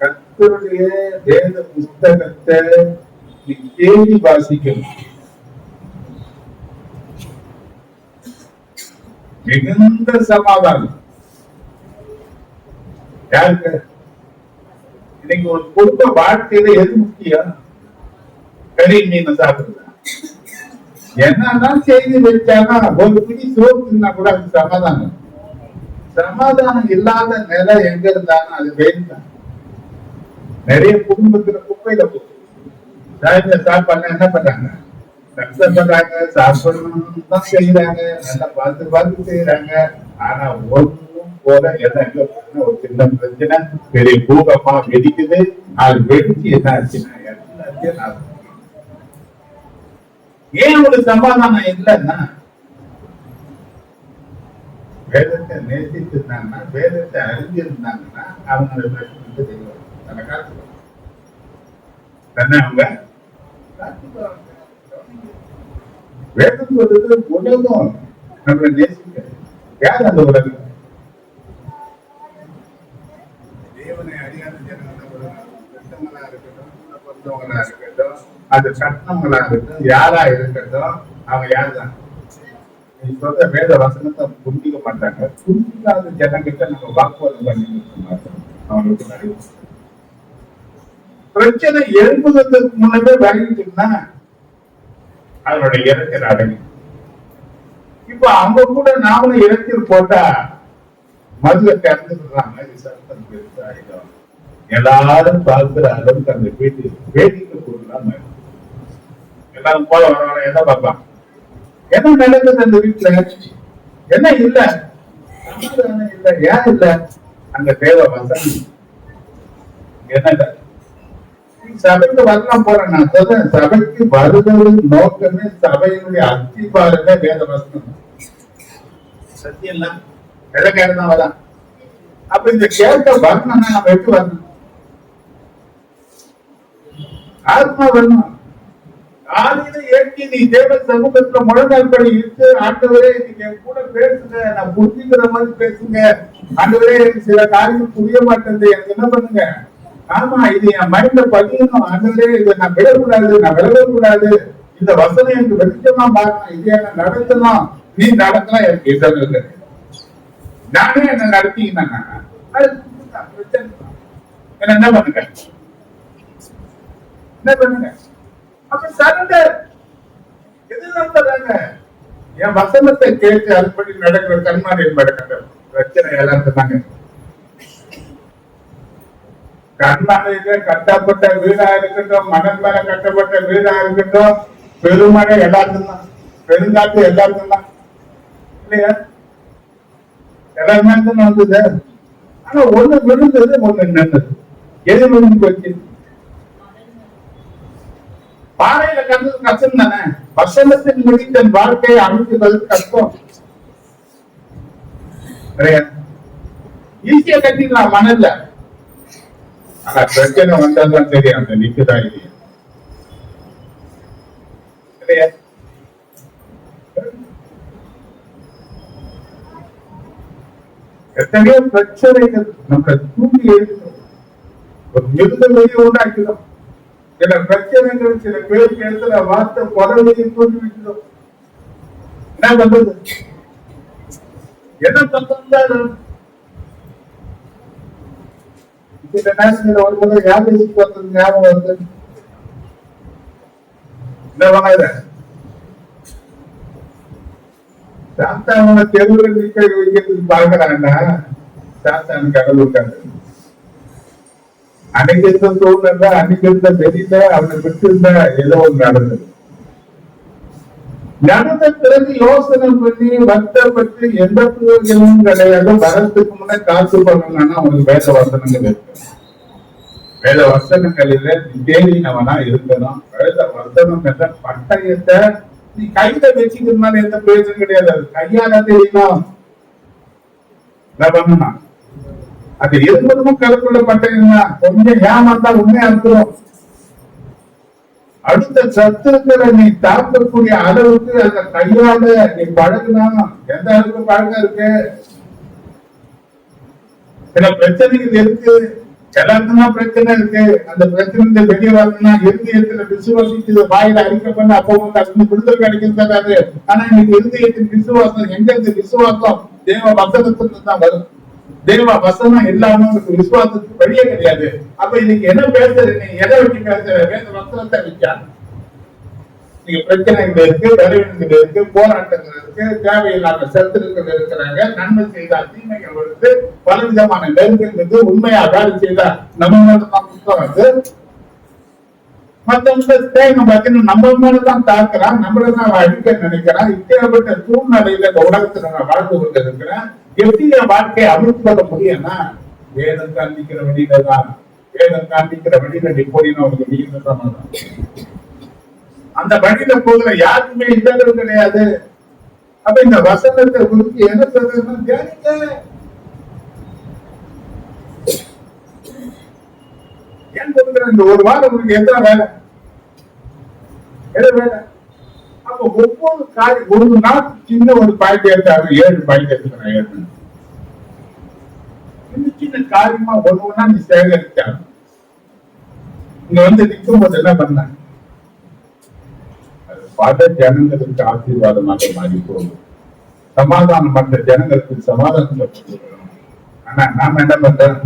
கர்த்தருடைய வேத புஸ்தகத்தை நீ தேடி வாசிக்கணும். மிகுந்த சமாதானம். யாருக்கு இன்னைக்கு ஒரு குடும்ப வாழ்க்கையில எது முக்கியம்? கறி மீன் சாப்பிடுறா என்னதான் செய்தி வச்சானா ஒரு பிடி சோப்புன்னா கூட அது சமாதானம். சமாதானம் இல்லாத நிலை எங்க இருந்தாலும் அது வேண்டாம். நிறைய குடும்பத்துல குப்பையில போகுது. சாப்பாடு என்ன பண்றாங்க? கஷ்டப்படுறாங்க, சாப்பிடணும் தான் செய்யறாங்க, நல்லா பார்த்து செய்யறாங்க. ஆனா ஒன்றும் போல எதங்க ஒரு சின்ன பிரச்சனை பெரிய பூகமா வெடிக்குது. அது வெடிச்சு என்ன ஆச்சுன்னா எல்லாத்தையும் ஏன் ஒரு சமாதானம் இல்லைன்னா வேதத்தை நேசிச்சிருந்தாங்கன்னா வேதத்தை அறிஞ்சிருந்தாங்கன்னா அவங்க பிரச்சனை தெரியும். அவங்க வேதம் சொல்றது உலகம் நம்மளை நேசிக்க. யார் அந்த உலகம்? தேவனை அறியாத ஜனங்களா இருக்கட்டும், பிறந்தவங்களா இருக்கட்டும், அது கட்டணங்களா இருக்கட்டும், யாரா இருக்கட்டும், அவங்க யார் தான்? நீ சொல்ற வேத வசனத்தை புரிஞ்சிக்க மாட்டாங்க. புரிஞ்சிக்காத ஜனங்கிட்ட நம்ம வாக்குவாதம் பண்ணி கொடுக்க மாட்டோம். அவங்களுக்கு நிறைய பிரச்சனை எழுப்புவதற்கு முன்னே வாங்கிட்டோம்னா அதனோட இறக்கல் அடங்கும். இப்ப அவங்க கூட நாமளும் இறக்கல் போட்டா மதுரை கறந்துடுறாங்க. சத்தம் பெருசாயிடும். எல்லாரும் பார்க்கிற அளவுக்கு அந்த வேடிக்கை பொருளாம எல்லாரும் போல வர என்ன பார்ப்பாங்க? என்ன நடக்குது அந்த வீட்டுல? என்ன இல்ல? சமாதானம் இல்ல. ஏன் இல்ல? அந்த தேவ வசனம் என்ன? சபைக்கு வரலாம் போறேன். நான் சொல்றேன், சபைக்கு வருவது நோக்கமே சபையினுடைய அத்திபாரமே வேத வசனம். சத்தியம் இல்ல எல்லாம் தான் வரலாம். அப்ப இந்த கேட்க வரணும்னா நம்ம எப்படி வரணும்? ஆத்மா வரணும். காலையில ஏற்றி நீ தேவ சமூகத்துல முழங்கால் படி இருக்கு. ஆண்டவரே நீங்க என் கூட பேசுங்க, நான் புரிஞ்சுக்கிற மாதிரி பேசுங்க. ஆண்டவரே எனக்கு சில காரியங்கள் புரிய மாட்டேங்குது, எனக்கு என்ன பண்ணுங்க? ஆமா, இது என் மைண்ட்ல பதியணும். ஆண்டவரே இதை நான் விடக்கூடாது, நான் விலகக்கூடாது. இந்த வசனம் எனக்கு வெளிச்சமா மாறணும். இது என்ன நடத்தணும். நீ நடத்தலாம். எனக்கு இதம் இல்லை. நானே என்ன நடத்தீங்கன்னா என்ன பண்ணுங்க? என்ன பண்ணுங்க? அப்ப சரண்டர் எது நடத்துறாங்க? என் வசனத்தை கேட்டு அதுபடி நடக்கிற கண்மாரியம் நடக்கிற பிரச்சனை எல்லாரும் தாங்க. கண்மாரியில கட்டப்பட்ட வீடா இருக்கட்டும், மணல் மேல கட்டப்பட்ட வீடா இருக்கட்டும், பெருமழை எல்லாருக்கும் தான், பெருங்காற்று எல்லாருக்கும் தான் இல்லையா? எல்லாருமே தான் வந்தது. ஆனா ஒண்ணு விழுந்தது, ஒண்ணு நின்றது. எது விழுந்து போச்சு? பாறையில கண்டது கஷ்டம் தானே. வசனத்தின் மொழி தன் வாழ்க்கையை அமைப்பது கஷ்டம். ஈஸியா கட்டிக்கலாம் மணல்ல. ஆனா பிரச்சனை வந்தாதான் தெரியும் அந்த நிக்குதா இல்லையா. எத்தனையோ பிரச்சனைகள் நம்ம தூண்டி எழுதுறோம். ஒரு மிகுந்த வெளியே உண்டாக்கிறோம். சில பிரச்சனைகள் சில பேருக்கு இடத்துல வார்த்தை குறைவையை தோன்றி வைக்கிறோம். என்ன பண்றது? என்ன பண்றது? இந்த நேரத்தில் ஒரு முறை யாருக்கு பார்த்தது ஞாபகம் வந்து என்ன பண்ணாத சாத்தான தெருவில் நிக்க வைக்கிறதுக்கு பாக்குறாங்கன்னா சாத்தான் கடவுள் இருக்காங்க. அன்னைக்கு இருந்த சூழ்நிலை அன்னைக்கு இருந்த வெளியில அவனை விட்டு இருந்தா ஏதோ ஒன்று நடந்தது. நடந்த பிறகு யோசனை பண்ணி வருத்தப்பட்டு எந்த பிரயோஜனமும் கிடையாது. வரத்துக்கு முன்னே காசு பண்ணணும்னா அவனுக்கு வேத வசனங்கள் இருக்கு. வேத வசனங்களில தேடினவனா இருக்கணும். வேத வசனம் என்ற பட்டயத்தை நீ கையில வச்சுக்கிறதுனால எந்த பிரயோஜனம் கிடையாது. அது கையால தெரியணும். என்ன பண்ணணும்? அது இருபதும் கலப்புள்ள பட்டயம் தான். கொஞ்சம் ஏமாத்தா உண்மையா இருக்கிறோம். அடுத்த சத்துருக்களை நீ தாக்கக்கூடிய அளவுக்கு அந்த கையால நீ பழகுனா எந்த அளவுக்கு பழக்கம் இருக்கு. சில பிரச்சனைகள் இருக்கு, எல்லாருக்குதான் பிரச்சனை இருக்கு. அந்த பிரச்சனை வெளியே வரணும்னா இருதயத்துல விசுவாசித்து வாயில அறிக்கை பண்ண அப்போ வந்து விடுதலை கிடைக்கிறது. ஆனா இன்னைக்கு இருதயத்தின் விசுவாசம் எங்க இருந்து? விசுவாசம் தேவ வசனத்துல தான் வரும். தேவ வசனம் இல்லாம விசுவாசத்துக்கு வழியே கிடையாது. அப்ப இன்னைக்கு என்ன பேசுற? நீ எதை வச்சு பேசுற? வேத வசனத்தை வச்சா. நீங்க பிரச்சனைகள் இருக்கு, வரைவினங்கள் இருக்கு, போராட்டங்கள் இருக்கு, தேவையில்லாத சத்துருக்கள் இருக்கிறாங்க. நன்மை செய்தால் தீமைகள் வருது, பலவிதமான நெருக்கங்கள். உண்மையா வேலை செய்தா நம்ம மேலதான் புத்தம் வந்து மற்றவங்க நம்ம மேலதான் தாக்குறான், நம்மளதான் அடிக்க நினைக்கிறான். இப்பேற்பட்ட சூழ்நிலையில இந்த உலகத்துல நான் வாழ்ந்து கொண்டு இருக்கிறேன். எப்படி என் வாழ்க்கையை அமைத்து கொள்ள முடியும்னா வேதம் காண்பிக்கிற வழியில தான். வேதம் காண்பிக்கிற வழியில நீ போயின்னு அவனுக்கு நீங்க அந்த வழியில போகிற யாருக்குமே இல்லைன்னு கிடையாது. அப்ப இந்த வசனத்தை குறித்து என்ன சொல்றதுன்னா தியானிக்க. ஏன் கொடுக்குற இந்த ஒரு வாரம் உங்களுக்கு எந்த வேலை? எது வேலை? அப்ப ஒவ்வொரு காரியம் ஒரு நாள் சின்ன ஒரு பாயிண்ட் எடுத்தாரு, 7 பாயிண்ட் எடுத்துக்கிறேன். சின்ன காரியமா ஒண்ணுன்னா நீ சேகரிச்சாங்க. இங்க வந்து நிற்கும் போது என்ன பண்ண? பல ஜனங்களுக்கு ஆசீர்வாதமாக மாறி போகும். சமாதானம் பண்ற ஜனங்களுக்கு சமாதானம். ஆனா நாம என்ன பண்றோம்?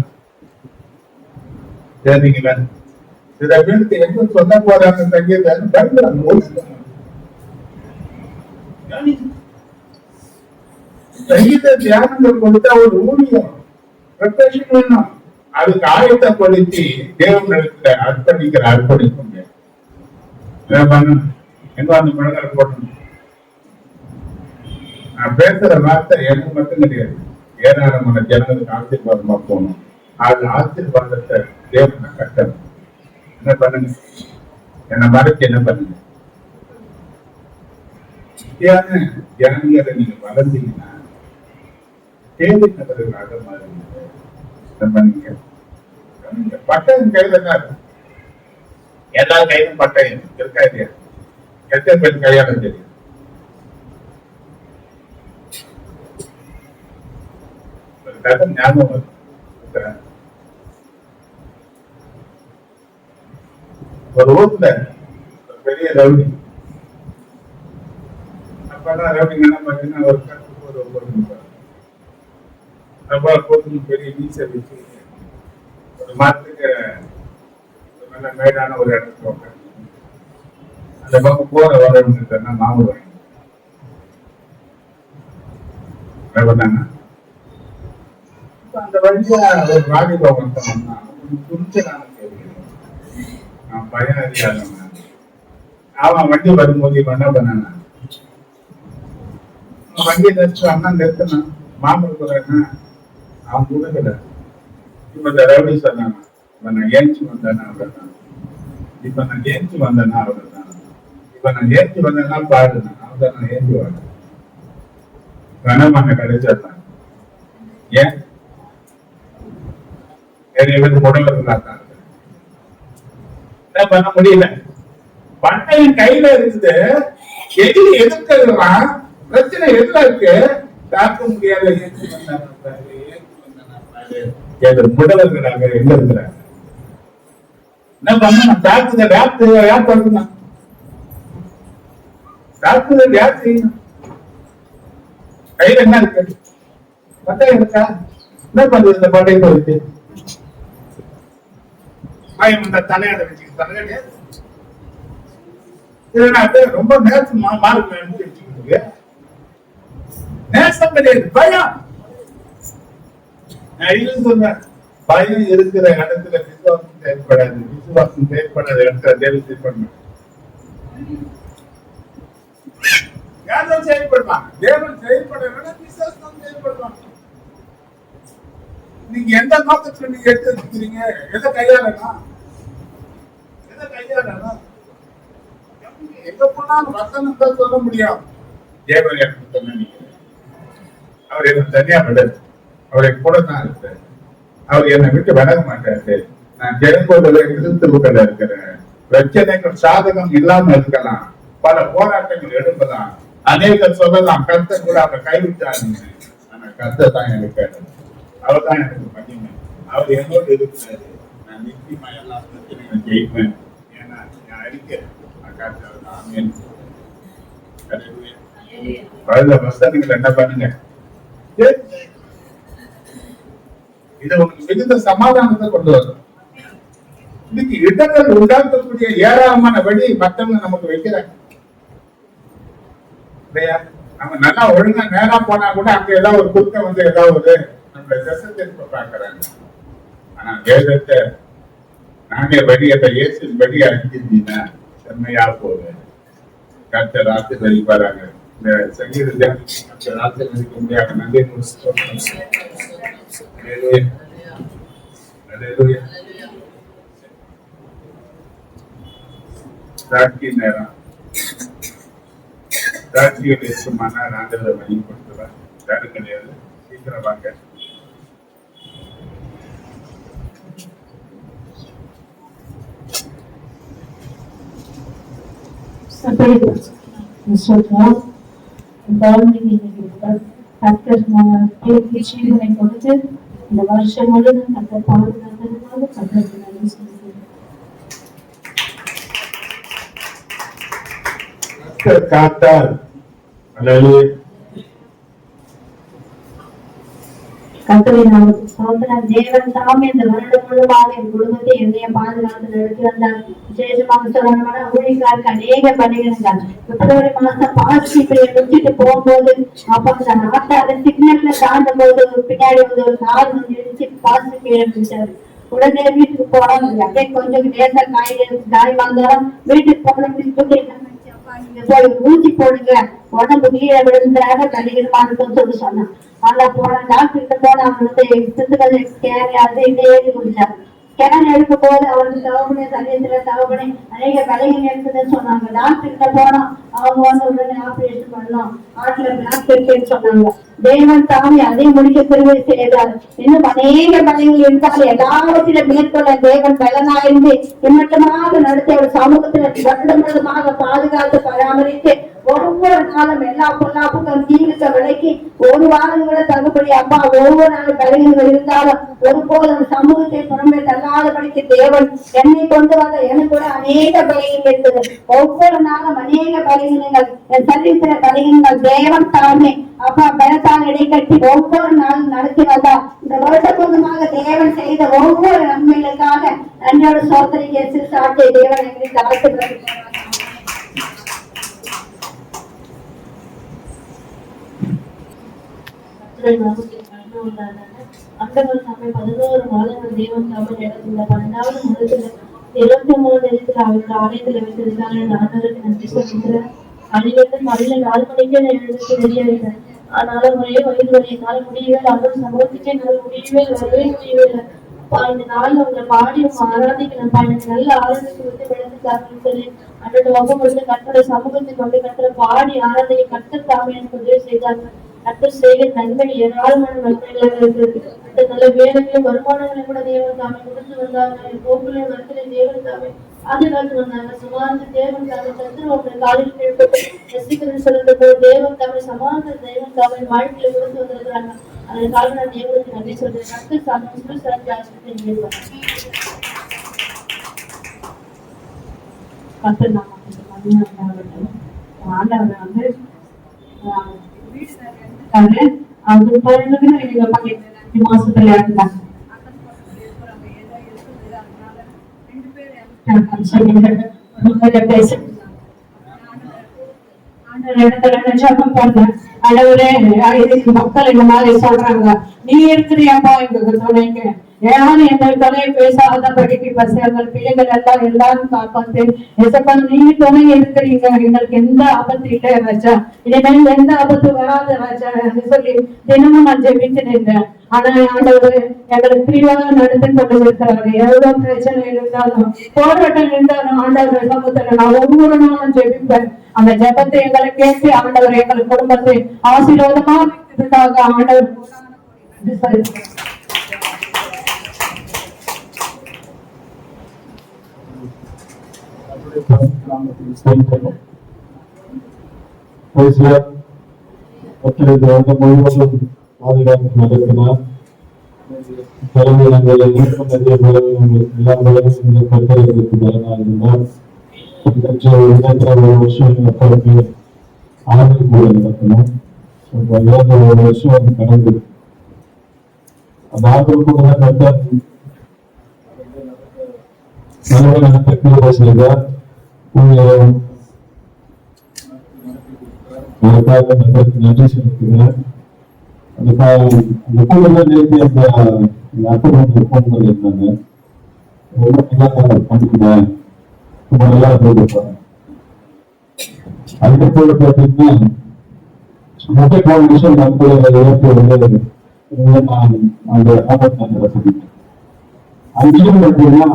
சரிங்களா? சில பேருக்கு எங்க சொல்ல போறாங்க சங்கீத தியானங்கள் கொடுத்தா ஒரு ஊழியம் வேணும். அதுக்கு ஆயத்தப்படுத்தி தேவனிடத்துல அர்ப்பணிக்கிற அர்ப்பணிக்கும் எங்க அந்த பழங்களை போடணும். நான் பேசுற வார்த்தை எனக்கு மட்டும் கிடையாது, ஏராளமான ஜனங்களுக்கு ஆசீர்வாதமா போகணும். அது ஆசீர்வாதத்தை தேவனை கட்டணும். என்ன பண்ணுங்க? என்ன மறைச்சு என்ன பண்ணுங்க? தியானிகளை நீங்க வளர்ந்தீங்கன்னா கேள்வி நபர்களாக மாறுவீங்க. என்ன பண்ணீங்க? பட்டயம் கையில தான் இருக்கு. எல்லா கையிலும் பட்டயம் இருக்கா இல்லையா? எத்தனை பேர் கையால தெரியும்? ஞாபகம் வரும். ஒரு ஊர்ல ஒரு பெரிய ரவுடி. அப்பதான் ரவுடிங்க என்ன பாத்தீங்கன்னா ஒரு கருத்து ஒரு பெரிய நீச்சல் வச்சு ஒரு மரத்துக்கு நல்ல மேடான ஒரு இடத்துல உட்காந்து அந்த பக்கம் போற வரவங்க மாவு வாங்கி என்ன பண்ணாங்க? அந்த வழியா ஒரு ராஜபாபன் சொன்னா துணிச்சலான கேள்வி. நான் பயம் அறியாதவன். அவன் வண்டி வரும்போது இவன் என்ன பண்ணானா, வண்டி நிறுத்து அண்ணா நிறுத்தினான். மாமூல் போறேன்னா அவன் கொடுக்கல. இப்ப இந்த ரவுடி சொன்னான், இப்ப நான் ஏஞ்சி வந்தேன்னா அவ்வளவுதான். இப்ப நான் ஏஞ்சி வந்தேன்னா அவ்வளவுதான். இப்ப நான் ஏஞ்சி வந்தேன்னா பாருங்க அவதான் நான் ஏஞ்சி வரேன். கனமான கிடைச்சான். ஏன் நிறைய பேர் உடம்பு பண்ண முடியல. பட்டையின் கையில இருக்குது, எதிரி எதிர்க்கிறான். பிரச்சனை எதுல இருக்கு? தாக்க முடியாத ஏற்றி வந்தாங்க. முதல்வர்களாக எங்க இருக்கிறாங்க? என்ன பண்ணணும்? தாக்குதல் யார் பண்ணணும்? தாக்குதல் யார் செய்யணும்? கையில என்ன இருக்கு? பட்டயம் இருக்கா? என்ன பண்றது இந்த பட்டயத்தை வச்சு? பயம் இந்த தலையாட வச்சு தலையாட ரொம்ப நேசம் மார்க் வச்சுக்கிட்டு நேசம் கிடையாது, பயம். நான் சொல்றேன், பயம் இருக்கிற இடத்துல விசுவாசம் செயல்படாது, விசுவாசம் செயல்படாத இடத்துல தேவன் செயல்படணும். யாரும் செயல்படுவாங்க, தேவன் செயல்பட விசுவாசம் செயல்படுவாங்க. நீங்க எந்த நோக்கத்துல நீங்க எடுத்து வச்சுக்கிறீங்க? எதை கையாளணும்? எங்க போனாலும் வசனம் தான் சொல்ல முடியும். தேவன் எனக்கு சொன்ன நீங்க அவர் எனக்கு தனியா விடாது, அவரை கூட தான் இருப்பார், அவர் என்னை விட்டு விலக மாட்டாரு. நான் ஜெயங்கோடுல கிறிஸ்துவுக்கள் இருக்கிறேன். பிரச்சனைகள் சாதகம் இல்லாம இருக்கலாம், பல போராட்டங்கள் எழுப்பலாம், அநேகர் சொல்லலாம் கர்த்தர் கூட அவரை கைவிட்டாருங்க. ஆனா கர்த்தர் தான் எனக்கு, அவர் தான் எனக்கு மகிமை. அவர் என்னோடு இருக்கிறாரு. நான் நிச்சயமா எல்லா பிரச்சனைகளும் ஜெயிப்பேன். ஏன்னா நான் அறிக்கிறேன் வசனங்கள் என்ன பண்ணுங்க, இது உங்களுக்கு மிகுந்த சமாதானத்தை கொண்டு வரும். இன்னைக்கு இடங்கள் உண்டாக்கக்கூடிய ஏராளமான வழி மற்றவங்க நமக்கு வைக்கிறாங்க இல்லையா? நம்ம நல்லா ஒழுங்கா நேரா போனா கூட அங்க ஏதாவது ஒரு குறுக்க வந்து ஏதாவது நம்மளை திசை திருப்ப பாக்குறாங்க. ஆனா வேதத்தை நானே வழியத்தை இயேசு வழியை அழிஞ்சிருந்தீங்கன்னா செம்மையா போகுது. கர்த்தர் ஆசீர்வதிப்பாராங்க. இந்த சங்கீதத்தை கர்த்தர் ஆசீர்வதிக்க முடியாத நன்றி சாட்சி நேரம் சாட்சிகள் இருக்குமானா ஆண்டவரை வழிபடுத்துவேன். யாரும் கிடையாது, சீக்கிரம் வாங்க. கொடுத்து இந்த வருஷம் முழுவதும் கர்த்தர் பாதுகாத்ததுனால கர்த்தருக்கு நன்றி சொல்லுகிறேன். காத்தார் கர்த்தரை நாமத்துக்கு ஸ்தோத்திரம். தேவன் தாமே இந்த வருடம் முழுவதுமாக என் குடும்பத்தை என்னைய பாதுகாத்து நடத்தி வந்தார். விசேஷமாக சொல்லணும்னா ஊழியக்காருக்கு அநேக பணிகள். பிப்ரவரி மாசம் பாசிட்டிவ் முடிச்சுட்டு போகும்போது அப்ப அந்த நாட்டார சிக்னல்ல தாண்டும் போது பின்னாடி வந்து ஒரு கார் வந்து இடிச்சு பாசிட்டிவ் இருந்துச்சாரு. உடனே வீட்டுக்கு போனோம். அப்படியே கொஞ்சம் லேசா காய் வந்தாலும் வீட்டுக்கு போன போய் ஊசி போடுங்க, உடம்பு கீழே விழுந்தாங்க கடிகரமா இருக்கும்னு சொல்லி சொன்னான். நல்லா போன டாக்டர்கிட்ட போன அவங்களுக்கு சித்துக்கள் ஸ்கேன் அது இந்த ஏறி முடிச்சாங்க. ஸ்கேன் எடுக்கும் போது அவருக்கு தவப்பனே சரீரத்துல தவப்பனே அநேக கலைகள் இருக்குதுன்னு சொன்னாங்க. டாக்டர்கிட்ட போனோம், அவங்க வந்து உடனே ஆபரேஷன் பண்ணோம், ஆட்டுல பிளாக் இருக்குன்னு சொன்னாங்க. தேவன் தாமி அதை முடிக்க திரும்ப செய்தார். இன்னும் அநேக பலங்கள் இருந்தால் எல்லாவற்றிலும் மேற்கொள்ள தேவன் பலனாயிருந்து இம்மட்டமாக நடத்திய ஒரு சமூகத்துல வருடம் முழுவதுமாக பாதுகாத்து பராமரித்து ஒவ்வொரு நாளும் எல்லா பொல்லாப்புக்கும் தீவிர விலைக்கு ஒரு வாரம் கூட தகுபடி அப்பா ஒவ்வொரு நாளும் பலகீனங்கள் இருந்தாலும் ஒருபோதும் சமூகத்தை புறம்பே தள்ளாதபடிக்கு தேவன் என்னை கொண்டு வந்த எனக்கு கூட அநேக பலகீனங்கள் இருக்குது. ஒவ்வொரு நாளும் அநேக பலகீனங்கள் என் சரீரத்தில பலகீனங்கள் தேவன் தாமே அப்பா பலத்தால் இடைக்கட்டி ஒவ்வொரு நாளும் நடத்தி வந்தார். இந்த வருடமாக தேவன் செய்த ஒவ்வொரு நன்மைகளுக்காக நன்றோடு சோதனை சாட்டை தேவன் எங்களுக்கு தாழ்த்து அக்டோபர் சாமி 11 மாதங்கள் தேவன் சாமி நடத்தின 12வது மாதத்துல 23 தேதியில அவருக்கு ஆலயத்துல வைத்திருக்காங்க. ஆண்டவருக்கு நன்றி சொல்லிக்கிறேன். அன்னிலிருந்து காலையில 4 மணிக்கு எழுந்துட்டு ரெடியாயிட்டேன். ஆனால ஒரே வயது வரையினால முடியவே அவர் சமூகத்துக்கே நல்ல முடியவே வரவே முடியவே இல்லை. இந்த நாள்ல உங்களை பாடி ஆராதிக்கணும். எனக்கு நல்ல ஆராதனைக்கு வந்து விழுந்துட்டாருன்னு சொல்லி அன்னோட வகுப்பு வந்து கட்டட சமூகத்துக்கு வந்து கட்டுற பாடி ஆராதனை கட்ட தாமே எனக்கு உதவி செய்தாங்க. கர்த்தர் செய்கிற நன்மை ஏராளமான நன்மைகளாக இருக்கிறது. நல்ல வேலைகளையும் வருமானங்களையும் கூட தேவன் தாமே கொடுத்து வந்தாங்க. போக்குலையும் வரத்திலே தேவன் தாமே பாதுகாத்து வந்தாங்க. சமாதான தேவன் தாமே சத்துருவங்களை காலில் கீழ்பட்டு ரசிக்கிறேன்னு சொல்றது போது தேவன் தாமே சமாதான தேவன் தாமே வாழ்க்கையில கொடுத்து வந்திருக்கிறாங்க. அதற்காக நான் தேவனுக்கு நன்றி சொல்றேன். கர்த்தர் சாமி பத்து நாமத்துக்கு மகிமை. ஆண்டவர் வந்து அது பிறகு எங்க பக்கத்து மாசத்துல இருந்தாங்க. மக்கள் இந்த மாதிரி சொல்றாங்க, நீ இருக்கிறியாப்பா எங்களுக்கு துணைக்கு, யாரும் எங்கள் துணை பேசாதபடிக்கு எங்கள் பிள்ளைகள் எல்லாரும் காப்பாத்து எசப்பா, நீங்க துணை இருக்கிறீங்க, எங்களுக்கு எந்த ஆபத்து இல்லை ராஜா, இனிமேல் எந்த ஆபத்து வராது ராஜா சொல்லி தினமும் நான் ஜெபித்து நின்றேன். ஆனா ஆண்டவர் எங்களுக்கு பிரிவாக நடத்தி கொண்டு இருக்கிறாரு. எவ்வளவு பிரச்சனை இருந்தாலும் போராட்டம் இருந்தாலும் ஆண்டவர் சமூகத்துல நான் ஒவ்வொரு நாளும் ஜெபிப்பேன். அந்த ஜெபத்தை எங்களை கேட்டு ஆண்டவர் எங்கள் குடும்பத்தை ஆசீர்வாதமா வைத்ததுக்காக ஆண்டவர் பாதுகாப்பு நடத்தினார். தலைமையிடங்களை நிறைய எல்லா பத்திரிகைகளுக்கு இருந்தார். ஒரு வருஷம் அப்பாவுக்கு ஆதரவு கூட நடத்தணும். ஒரு வருஷம் அது கடந்து அந்த ஆதரவு கூட நடத்த செய்தார். நன்றி செலுத்துகிறேன். அந்த கூடுதல் நேரத்தை அந்த அற்புதத்தை போன் பண்ணியிருந்தாங்க. ரொம்ப நல்லா பண்ணிக்கிறேன், ரொம்ப நல்லா போயிருப்பாங்க. அதுக்கப்புறம் பார்த்தீங்கன்னா மொத்த காம்படிஷன் நம்ம ஏற்படுவது நான் அந்த ஆபத்து நான் ரசிக்கிறேன். அங்கேயும் பார்த்தீங்கன்னா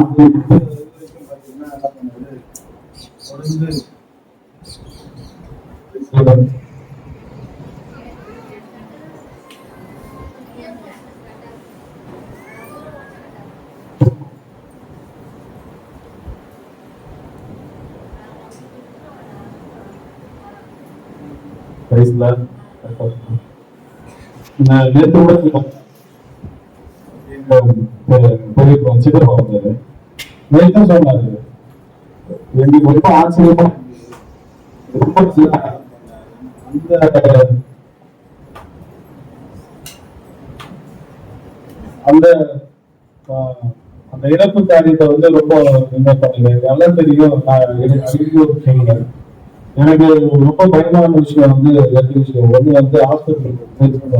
நேற்று கூட சிதறா வந்தாரு. நேற்று சொன்னாரு, எங்களுக்கு ரொம்ப ஆச்சரியமா அந்த அந்த இறப்பு காரியத்தை வந்து ரொம்ப என்ன பண்ணுங்க நல்லா தெரியும். சொல்லுங்க, எனக்கு ரொம்ப பயமான விஷயம் வந்து ரெண்டு விஷயம். ஒண்ணு வந்து ஹாஸ்பிட்டல்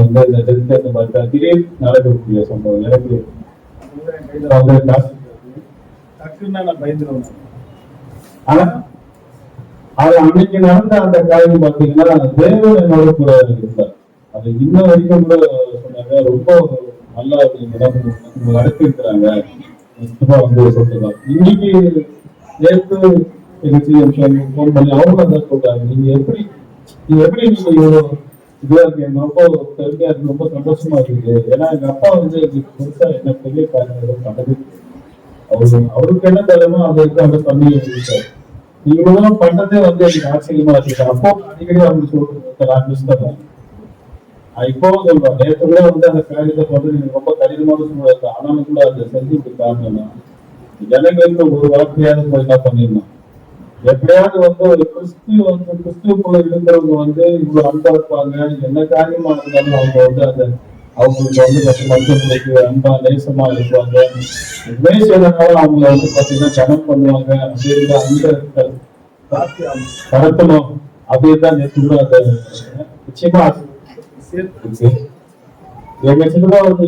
வந்து இந்த டெஸ்ட் பார்த்தா திடீர்னு நடக்கக்கூடிய சம்பவம். எனக்கு நான் பயந்துருவேன். ஆனா அது அன்னைக்கு நடந்த அந்த காரியம் பார்த்தீங்கன்னா தேவன் என்னோட கூட இருந்தார். அது இன்ன வரைக்கும் கூட சொன்னாங்க, ரொம்ப நல்லா நடத்திருக்கிறாங்க வந்து சொல்லிருக்காங்க. இன்னைக்கு நேற்று போன் பண்ணி அவங்க தான் சொல்றாங்க, நீங்க எப்படி நீங்க இவ்வளவு இதுவா இருக்கு, ரொம்ப பெருமையா இருக்கு, ரொம்ப சந்தோஷமா இருக்குது. ஏன்னா எங்க அப்பா வந்து பெருசா என்ன பெரிய காரியம் பண்ணது, அவருக்கு என்ன தரமோ அவருக்கு அந்த பண்ணி இருக்காரு. இவ்வளவு பண்ணதே வந்து எனக்கு ஆச்சரியமா இருக்கு. அப்போ அடிக்கடி அவங்க சொல்றாங்க, இப்போ சொல்றேன், நேற்று கூட வந்து அந்த காரியத்தை வந்து நீங்க ரொம்ப கடினமான சூழல், ஆனாலும் கூட அதை செஞ்சு காரணம் எனக்கு ஒரு வார்த்தையாவது போய் என்ன பண்ணிருந்தோம். எப்படியாவது வந்து ஒரு கிறிஸ்துக்குள்ள இருக்கிறவங்க வந்து இவ்வளவு அன்பா இருப்பாங்க. என்ன காரியமா இருந்தாலும் அவங்க வந்து அதை அவங்களுக்கு வந்து மற்றவங்களுக்கு அன்பா நேசமா இருப்பாங்க. எதுவுமே செய்யறதுனால அவங்கள வந்து பாத்தீங்கன்னா ஜனம் பண்ணுவாங்க. அப்படிங்கிற அந்த கடத்தணும் அப்படின்தான் நேற்று கூட அதை நிச்சயமா சேர்த்து எங்க சின்னதா வந்து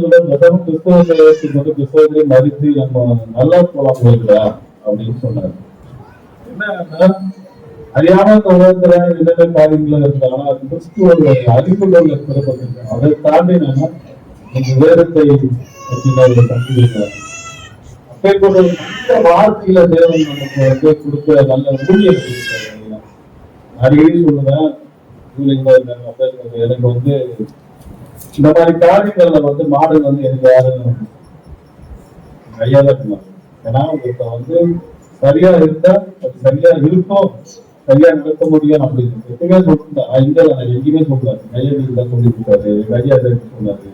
கிறிஸ்தவத்தை மதித்து நம்ம நல்லா போலாம் போயிருக்கா அப்படின்னு சொன்னாரு. அறியாம உலகத்துல என்னென்ன காரியங்கள் இருக்கு, ஆனா கிறிஸ்துவோட அறிவுகள் பிறப்பட்டிருக்கோம். அதை தாண்டி நாம இந்த வேதத்தை கண்டுபிடிக்கிறார். அப்பேற்பட்ட நல்ல வார்த்தையில தேவன் நமக்கு வந்து கொடுக்க நல்ல ஊழியர் கொடுக்கிறார். அடிக்கடி சொல்லுவேன், எனக்கு வந்து இந்த மாதிரி காரியங்கள்ல வந்து மாடல் வந்து எனக்கு யாரும் ஐயா தான் இருக்கலாம். ஏன்னா உங்களுக்கு வந்து சரியா இருந்தா அது சரியா இருக்கும், சரியா நடத்த முடியும் அப்படின்னு எப்பவுமே சொல்லிருந்தா. இங்க எங்கேயுமே சொல்றாரு, ஐயா தான் சொல்லி கொடுத்தாரு, எங்க ஐயா தான் சொன்னாரு,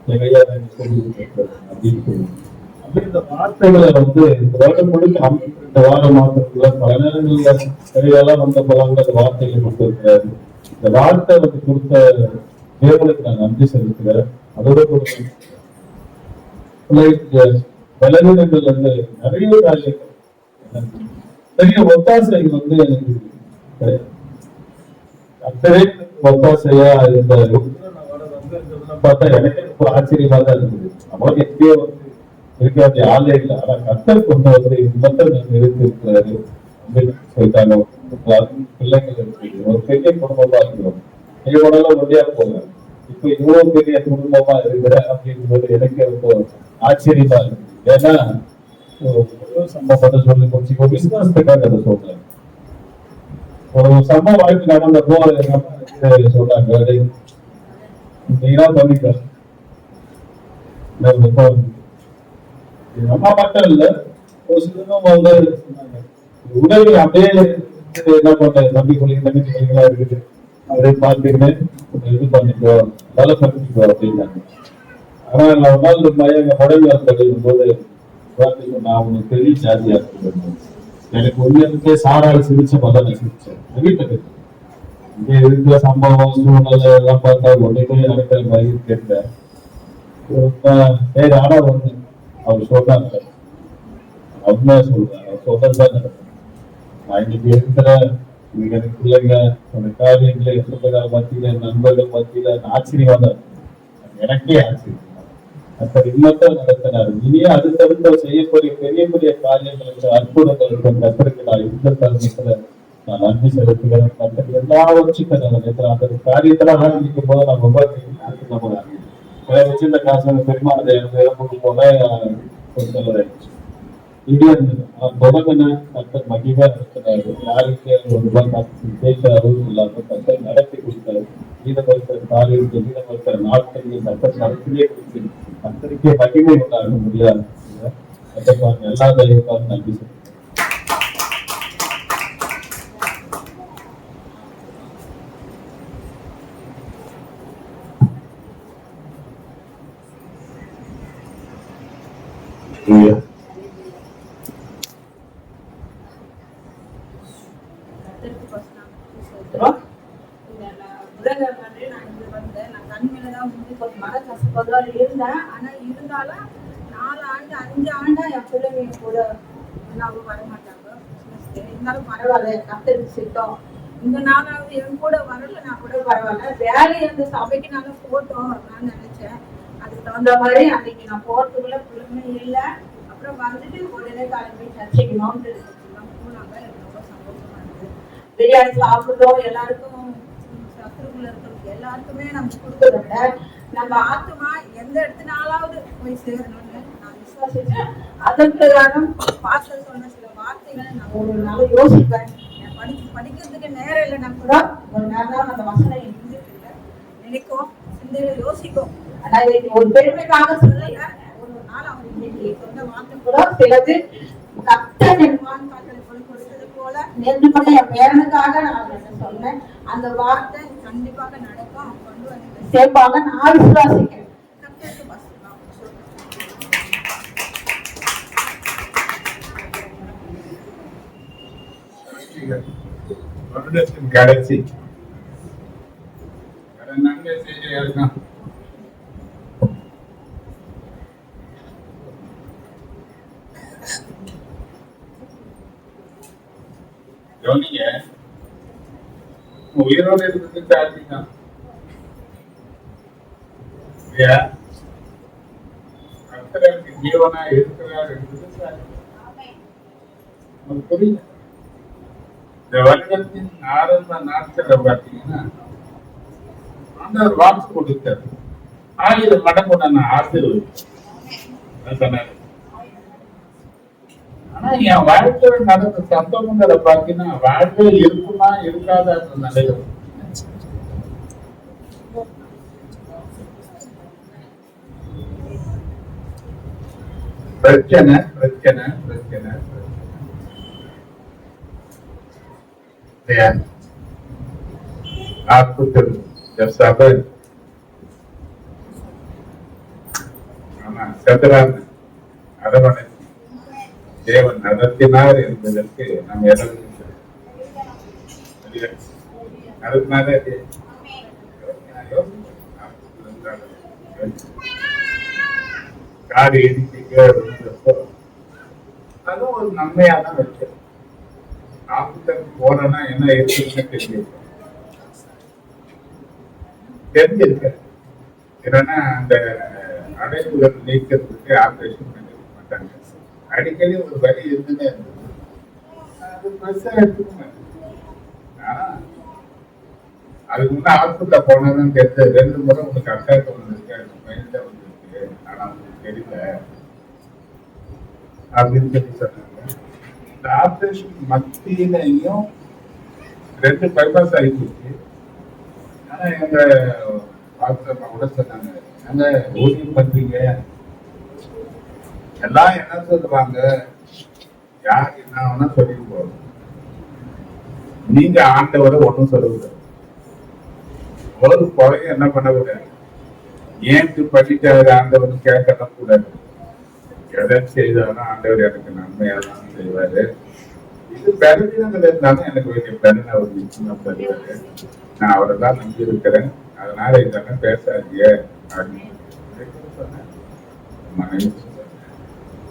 எங்க ஐயா தான் சொல்லி கொடுத்தாரு அப்படின்னு சொல்லுவாங்க. அப்படி இந்த வார்த்தைகளை வந்து இந்த வருடம் முழுக்க இந்த வாரம் மாத்திரத்துல பல நேரங்கள்ல தெளிவெல்லாம் வந்த போலாங்க அந்த வார்த்தைகளை கொடுத்திருக்கிறாரு. இந்த வார்த்தை வந்து கொடுத்த தேவனுக்கு நான் நன்றி செலுத்துகிறேன். அதோட கொடுத்த பலவீனங்கள் வந்து நிறைய காரியங்கள் பெரிய ஒத்தாசைகள் வந்து எனக்கு அத்தனை ஒத்தாசையா இந்த பார்த்தா எனக்கு ரொம்ப ஆச்சரியமா தான் இருக்குது. நமக்கு எப்படியோ வந்து இருக்காது ஆளே இல்லை. ஆனா கத்தர் கொண்டு வந்து மக்கள் நிறுத்தி இருக்கிறாரு சொல்லிட்டாங்க. பிள்ளைங்கள் இருக்கு, ஒரு பெரிய குடும்பமா இருக்கிறோம். இவனெல்லாம் ஒண்டியா போங்க, இப்ப இவ்வளவு பெரிய குடும்பமா இருக்கிற அப்படின்றது எனக்கு ரொம்ப ஆச்சரியமா இருக்கு. ஏன்னா சம்பவத்தை சொல்லி முடிச்சு ஒரு விசுவாசத்துக்காக அதை சொல்றேன். ஒரு சம்பவம் வாழ்க்கை நடந்தப்போ சொன்னாங்க, நீங்க பண்ணிக்க அம்மா மட்டும் இல்ல, ஒரு சிலரும் வந்து உடல் அப்படியே என்ன பண்ற தம்பி பிள்ளைங்களா இருக்குது அப்படியே பார்த்துக்கிட்டு இது பண்ணிக்கோ, வேலை பண்ணிக்கோ அப்படின்னாங்க. ஆனா நான் ஒரு நாள் எங்க உடம்பு படிக்கும் போது நான் உனக்கு பெரிய ஜாதியா இருக்கு, எனக்கு உண்மையிலே சாரால் சிரிச்ச முதல்ல சிரிச்சேன். வீட்டுக்கு இங்க இருக்கிற சம்பவம் சூழ்நிலை எல்லாம் பார்த்தா ஒன்றுமே நடக்கிற மாதிரி கேட்டேன். ஆனா ஒண்ணு அவர் சொல்றாங்க, உண்மையா சொல்றேன், அவர் சொல்றதுதான் நடக்கும். நான் இன்னைக்கு இருக்கிற எனக்கு பிள்ளைங்க அந்த காரியங்களை சொந்தக்கார மத்தியில நண்பர்கள் மத்தியில ஆச்சரியமா தான் இருக்கு. எனக்கே ஆச்சரியம். அப்படி இன்னொருத்தர் நடத்தினார். இனியே அடுத்தடுத்த செய்யக்கூடிய பெரிய பெரிய காரியங்களுக்கு அற்புதங்களுக்கு கத்திற்கு நான் இந்த தருணத்துல நான் நன்றி செலுத்துகிறேன். கத்தர் எல்லாவற்றுக்கும் நான் நினைக்கிறேன். அந்த காரியத்தெல்லாம் ஆரம்பிக்கும் போது நான் ரொம்ப வச்சிருந்த காசு பெருமா அதை இறந்து போல சொல்லிடுச்சு. இதே இருந்தது தொடங்கின கத்தர் மகிழ்வா நடத்தினாரு. யாருக்கு ஒரு ரூபாய் பேச அளவுக்கு இல்லாம கத்தர் நடத்தி கொடுத்தாரு. மீதம் இருக்கிற காரியத்தை மீதம் இருக்கிற நாட்களையும் கத்தர் நடத்தியே கொடுத்து கத்தருக்கே மகிமை உண்டாக முடியாது. கத்தர் எல்லா தெய்வத்தாரும் நன்றி சொல்லுங்க. இருந்தேன். ஆனா இருந்தாலும் 4 ஆண்டு 5 ஆண்டா என் பிள்ளைங்க கூட வரமாட்டாங்க. இருந்தாலும் பரவாயில்ல, கத்தருக்கு சித்தம். இந்த நாளாவது என் கூட வரலன்னா கூட பரவாயில்ல, வேற எந்த சபைக்கு நாங்க போட்டோம் நான் நினைச்சேன். அதுக்கு தகுந்த மாதிரி அன்னைக்கு நான் போறதுக்குள்ள பிள்ளைங்க இல்லை. அப்புறம் வந்துட்டு உடனே கிளம்பி சர்ச்சைக்கணும்னு போனாங்க. எனக்கு ரொம்ப சந்தோஷமா இருந்தது. பிரியாணி சாப்பிட்டோம். எல்லாருக்கும் சத்துருக்குள்ள இருக்கிறவங்க எல்லாருக்குமே நம்ம கொடுக்கறத விட நம்ம ஆத்மா எந்த இடத்துனாலாவது போய் சேரணும்னு நான் விசுவாசிச்சேன். அதன் பிரகாரம் பாஸ்டர் சொன்ன சில வார்த்தைகளை நான் ஒரு நாள் யோசிப்பேன். படிக்கிறதுக்கு நேரம் இல்லைன்னா கூட ஒரு நேரம் அந்த வசனம் இருந்துட்டு இல்லை நினைக்கும், சிந்தையில யோசிக்கும். ஆனா இன்னைக்கு ஒரு பெருமைக்காக சொல்லல, ஒரு நாள் அவர் இன்னைக்கு சொன்ன வார்த்தை கூட சிலது கத்தர் என் வான் காட்டலை கொடுத்தது போல நேர்ந்து பண்ண என் பேரனுக்காக நான் சொன்னேன். அந்த வார்த்தை கண்டிப்பாக நடக்கும், கொண்டு வந்து சேர்ப்பாங்க நான் விசுவாசிக்கிறேன். வருடத்தின் கடைசி நன்மை செய்ய இருக்கும். கவனிங்க, உயிரோடு இருக்கிறது சாட்சி தான். கர்த்தருக்கு ஜீவனா இருக்கிறார் என்பது சாட்சி. புரியுது? இந்த வருடத்தின் ஆரம்ப நாட்கள் பார்த்தீங்கன்னா ஆண்டவர் வாக்கு கொடுத்தார். 1000 மடங்கு நான் ஆசீர்வதிச்சேன். ஆனா என் வாழ்க்கையில நடந்த சம்பவங்களை பார்த்தீங்கன்னா வாழ்க்கை இருக்குமா இருக்காத நிலைகள். பிரச்சனை பிரச்சனை பிரச்சனை சபை செத்துறாங்க. அரவணைத்து தேவன் நடத்தினார் என்பதற்கு நாம் எதாவது நடத்தினாரே. காடு எண்ணிக்கை அதுவும் ஒரு நன்மையா தான் வச்சு ஆபத்துக்கு போறேன்னா என்ன இருக்குன்னு தெரிஞ்சிருக்க. ஏன்னா அந்த அடைப்புகள் நீக்கிறதுக்கு ஆபரேஷன் பண்ணிக்க மாட்டாங்க. அடிக்கடி ஒரு வலி இருந்துன்னே இருந்தது. அது பெருசா எடுத்துக்கோங்க. அதுக்கு முன்ன ஹாஸ்பிட்டல போனதுன்னு தெரிஞ்சு 2 முறை உங்களுக்கு அட்டாக் வந்துருக்கு, மைண்ட வந்துருக்கு, ஆனா உங்களுக்கு தெரியல அப்படின்னு சொல்லி சொன்னாங்க. இந்த ஆபரேஷன் மத்தியிலையும் 2 பைபாஸ் ஆகிடுச்சு. ஆனா எங்க டாக்டர் கூட சொன்னாங்க, எங்க ஊழியம் பண்றீங்க, எல்லாம் என்ன சொல்லுவாங்க, யார் என்ன வேணா சொல்லிட்டு போகணும், நீங்க ஆண்டவரை ஒண்ணும் சொல்லக்கூடாது, ஒரு குறையும் என்ன பண்ணக்கூடாது, ஏன் பண்ணிட்டாரு ஆண்டவர் கேட்கலாம் கூடாது, எதை செய்தாலும் ஆண்டவர் எனக்கு நன்மையா தான் செய்வாரு. இது பெருமிதங்கள் இருந்தாலும் எனக்கு வேண்டிய பெருமை அவர் நிச்சயம் தருவாரு. நான் அவரை தான் நம்பி இருக்கிறேன், அதனால இதெல்லாம் பேசாதீங்க அப்படின்னு சொன்னேன். மனைவி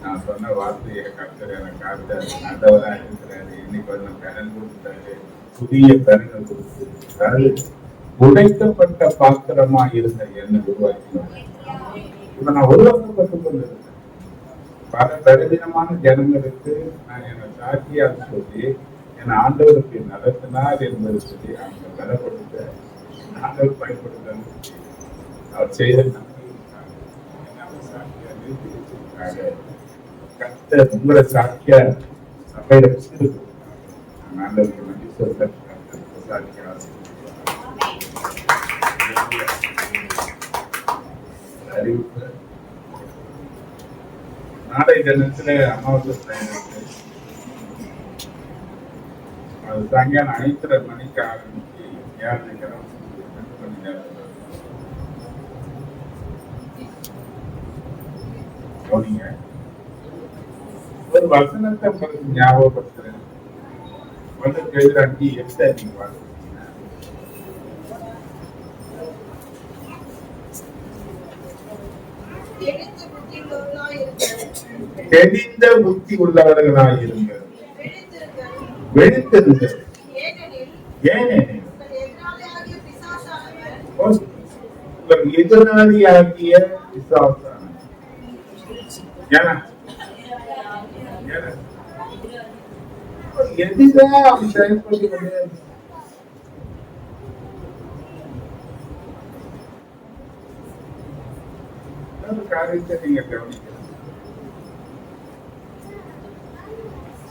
நான் சொன்ன வார்த்தையை கர்த்தர் எனக்கு காத்தாரு, நல்லவரா இருக்கிறாரு. இன்னைக்கு வந்து பெறன் கொடுத்தாரு, புதிய பெறனை கொடுத்து உடைக்கப்பட்ட பாத்திரமா இருந்த என்னை உருவாக்கினார். இப்ப நான் உருவாக்கப்பட்டுக் கொண்டிருக்கேன். பல பலவீனமான ஜனங்களுக்கு நான் என்னை சாட்சியாக சொல்லி என் ஆண்டவருக்கு நடத்தினார் என்பது சொல்லி அவங்க பலப்படுத்த ஆண்டவர் பயன்படுத்த அவர் செய்த நன்மைக்காக சாட்சியா நிறுத்தி வச்சிருக்காங்க. கர்த்தர் உங்களை சாட்சியா சபையில வச்சிருக்காங்க. ஆண்டவருக்கு நன்றி சொல்ல சாட்சியா அறிவிப்பு. நாளைய தினத்துல அமாவாசை அது சாயங்காலம் 5:30 மணிக்கு ஆரம்பிச்சு 7 மணி நேரம் கவனிங்க. ஒரு வசனத்தை உங்களுக்கு ஞாபகப்படுத்துறேன். வந்து கேள்வி எந்த நீங்க வாசிச்சீங்க? தெளிந்த புத்தி உள்ளவர்களாய் இருங்கள், விழித்திருங்கள், ஏனெனில் உங்கள் எதிராளியாகிய பிசாசானவன் எதிராக அவன் செயல்பட்டு கொண்டே காரியத்தை நீங்க கவனிக்கணும்.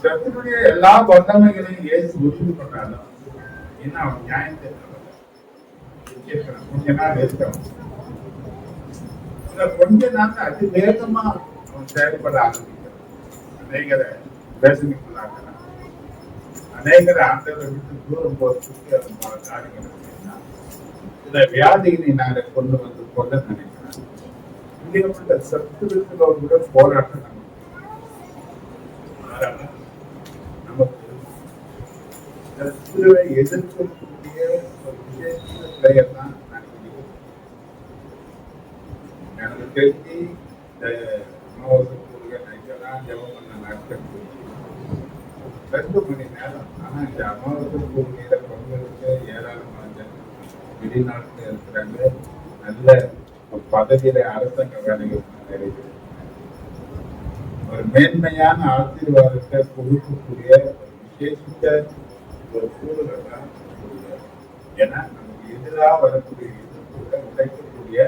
சத்துருடைய எல்லா வல்லமைகளையும் இயேசு உறுதி பண்ணாலும் என்ன அவன் நியாயத்தை கொஞ்ச நாள் இருக்கான். கொஞ்ச நாள் அதி வேகமா அவன் செயல்பட ஆரம்பிக்கிறான். அநேகரை பேசணிக்குள்ளாக்கிறான். அநேகரை ஆண்டவரை விட்டு தூரம் போறதுக்கு அது பல காரியங்கள் செய்யலாம். இந்த வியாதிகளை நாங்கள் கொண்டு வந்து கொள்ள நினைக்கிறேன். இப்படிப்பட்ட சத்துருக்களோடு கூட போராட்டம் நமக்கு சத்துருவை எதிர்க்கக்கூடிய ஒரு விசேஷ பிளேயர் தான் நினைக்கிறேன். எனக்கு தெரிஞ்சு இந்த அமாவாசை கூறுக நைட்டெல்லாம் ஜெபம் பண்ண நாட்கள் 2 மணி நேரம். ஆனா இந்த அமாவாசை கூறுகையில பங்கெடுக்க ஏராளமான ஜனம் வெளிநாட்டுல இருக்கிறாங்க. நல்ல பதவியில அரசாங்க வேலைகள் நிறைவேற்ற ஒரு மேன்மையான ஆசீர்வாதத்தை கொடுக்கக்கூடிய ஒரு விசேஷித்த ஒரு சூழலை தான். ஏன்னா நமக்கு எதிராக வரக்கூடிய எதிர்ப்புகளை உடைக்கக்கூடிய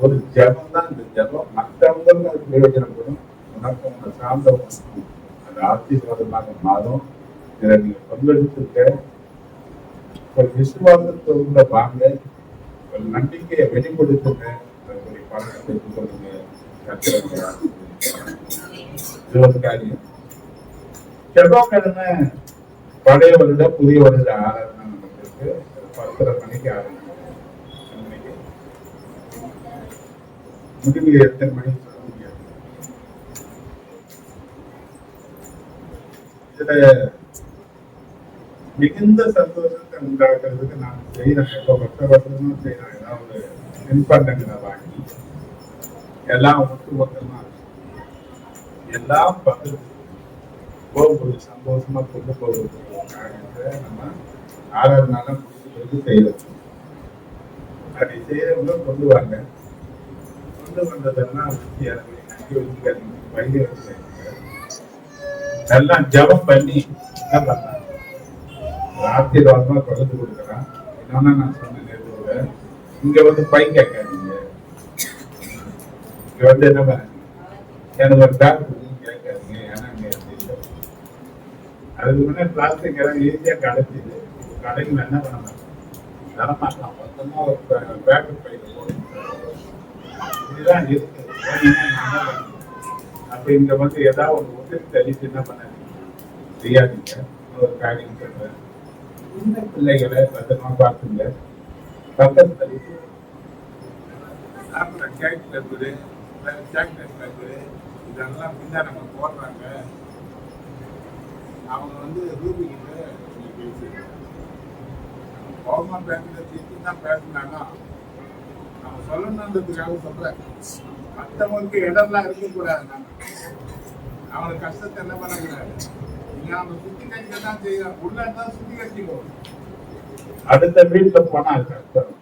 ஒரு ஜபம் தான் இந்த ஜபம். மற்றவங்களுக்கு அது பிரயோஜனப்படும், உனக்கு உங்களை சார்ந்தவங்க அது ஆசீர்வாதமாக மாறும். இதில் நீங்க பங்கெடுத்துக்க ஒரு விசுவாசத்தை உள்ள வாங்க, ஒரு நம்பிக்கையை வெளிப்படுத்துங்க, ஒரு பலனை பெற்றுக் கொள்ளுங்க. இது ஒரு காரியம். செவ்வாய்க்கிழமை பழைய வருட புதிய வருட ஆராதனை நமக்கு 10:30 மணிக்கு ஆரம்பிக்கும். முடிவு எத்தனை மணிக்கு சொல்ல முடியாது. இதுல மிகுந்த சந்தோஷத்தை உண்டாக்குறதுக்கு நான் செய்யறேன். எப்ப வருஷம் செய்யறேன். ஏதாவது தின்பண்டங்களை வாங்கி எல்லாம் ஒட்டுமொத்தமா எல்லாம் பகிர்ந்து போகும்போது சந்தோஷமா கொண்டு போவதற்காக நம்ம 6வது நாளா முடிச்சுக்கிறது செய்யறோம். அப்படி செய்யறவங்க கொண்டு வாங்க. கொண்டு வந்ததெல்லாம் வச்சு அங்கே வச்சுக்காதீங்க, வயது வச்சுக்காதீங்க. எல்லாம் ஜபம் பண்ணி என்ன பண்ணாங்க, ஆசீர்வாதமா பகிர்ந்து கொடுக்குறான். என்னன்னா நான் சொன்ன நேரத்தில் இங்க வந்து பை கேட்காதீங்க. இங்க வந்து என்ன பண்ண எனக்கு ஒரு பேக் கேட்காதீங்க. ஏன்னா இங்க அதுக்கு முன்னே பிளாஸ்டிக் எல்லாம் ஈஸியா கிடைச்சிது. கடைகள் என்ன பண்ண மாட்டோம், தரமாட்டோம். மொத்தமா ஒரு பேக்கெட் பையில போட்டு இதுதான் இருக்கு. அப்ப இங்க வந்து ஏதாவது ஒரு ஒத்துழைப்பு தெளித்து என்ன பண்ணாதீங்க, செய்யாதீங்க. ஒரு காரியம் சொல்றேன், சின்ன பிள்ளைகளை பத்திரமா பார்த்துங்க. பக்கத்து தெளித்து கேக் பேப்பரு, சாக்லேட் பேப்பரு இதெல்லாம் பின்னா நம்ம போடுறாங்க. அவங்க வந்து ரூபிக்கிட்ட கவர்மெண்ட் பேங்க்ல திருப்பி தான் பேசினாங்க. அவங்க சொல்லணுன்றதுக்காக சொல்றேன். மற்றவங்களுக்கு இடம்லாம் இருக்கக்கூடாது. அவங்களுக்கு கஷ்டத்தை என்ன பண்ணக்கூடாது. நீங்க அவங்க சுத்திகரிக்க தான் செய்யலாம். உள்ளதான் சுத்திகரிச்சுக்கணும். அடுத்த வீட்டுல போனா அது கஷ்டம்.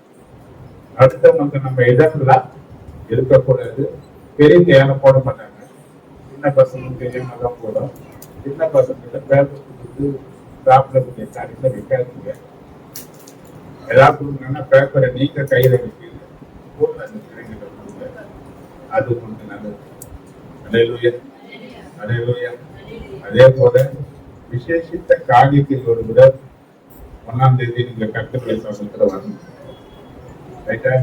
அடுத்தவங்களுக்கு நம்ம இடம்லாம் இருக்கக்கூடாது. பெரிய தேவை போட மாட்டாங்க. சின்ன பசங்களுக்கு தெரியாம தான் போடும். சின்ன பசங்க பேப்பர் கொடுத்து சாப்பிடக்கூடிய காரியத்தை வைக்காதீங்க. ஏதாவது கொடுக்கணும்னா பேப்பரை நீங்க கையில வைக்கல போட்டு அந்த பிள்ளைங்கிட்ட கொடுங்க. அது உங்களுக்கு நல்லது. அல்லேலூயா, அல்லேலூயா. அதே போல விசேஷித்த காரியத்தில் ஒரு விட 1ஆம் தேதி நீங்க கர்த்தருடைய சமூகத்துல வரணும். ரைட்டா?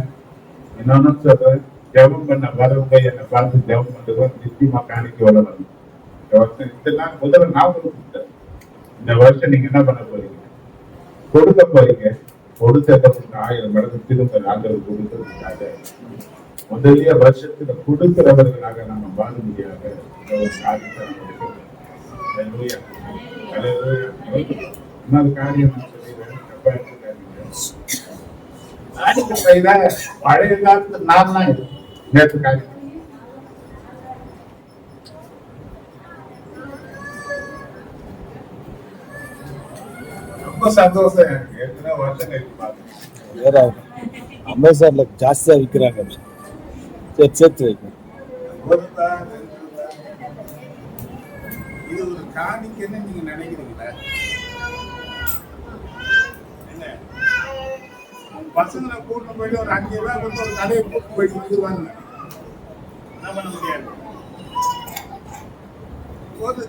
இன்னொன்னு சொல்றேன், ஜெபம் பண்ண வரவங்க என்னை பார்த்து ஜெபம் பண்றதும் நிச்சயமா காணிக்க வர வரணும். இந்த வருஷம் இதெல்லாம் முதல்ல நான் கொடுத்துட்டேன். இந்த வருஷம் நீங்க என்ன பண்ண போறீங்க, கொடுக்க போறீங்க. கொடுத்த 1000 மடங்கு திரும்ப ஆண்டவர் கொடுத்ததுக்காக முதலிய வருஷத்துல கொடுக்கிறவர்களாக நம்ம வாழ முடியாத ஒரு காரியத்தை இன்னொரு காரியம் நான் சொல்லிடுறேன், தப்பா எடுத்துக்காதீங்க. பழைய காலத்துல நான் தான் நேற்று காரியம் ரொம்ப சந்தோஷம். எனக்கு எத்தனை வருஷம் கழிச்சு பார்த்தேன். அமேசான்ல ஜாஸ்தியா விற்கிறாங்க. சேர்த்து வைக்கணும். இது ஒரு காணிக்கைன்னு நீங்க நினைக்கிறீங்களா? என்ன பசங்களை கூட்டு போயிட்டு ஒரு 5 ரூபாய் கொடுத்து ஒரு கடையை கூட்டு போயிட்டு வந்துருவாங்க. என்ன பண்ண முடியாது. ஒரு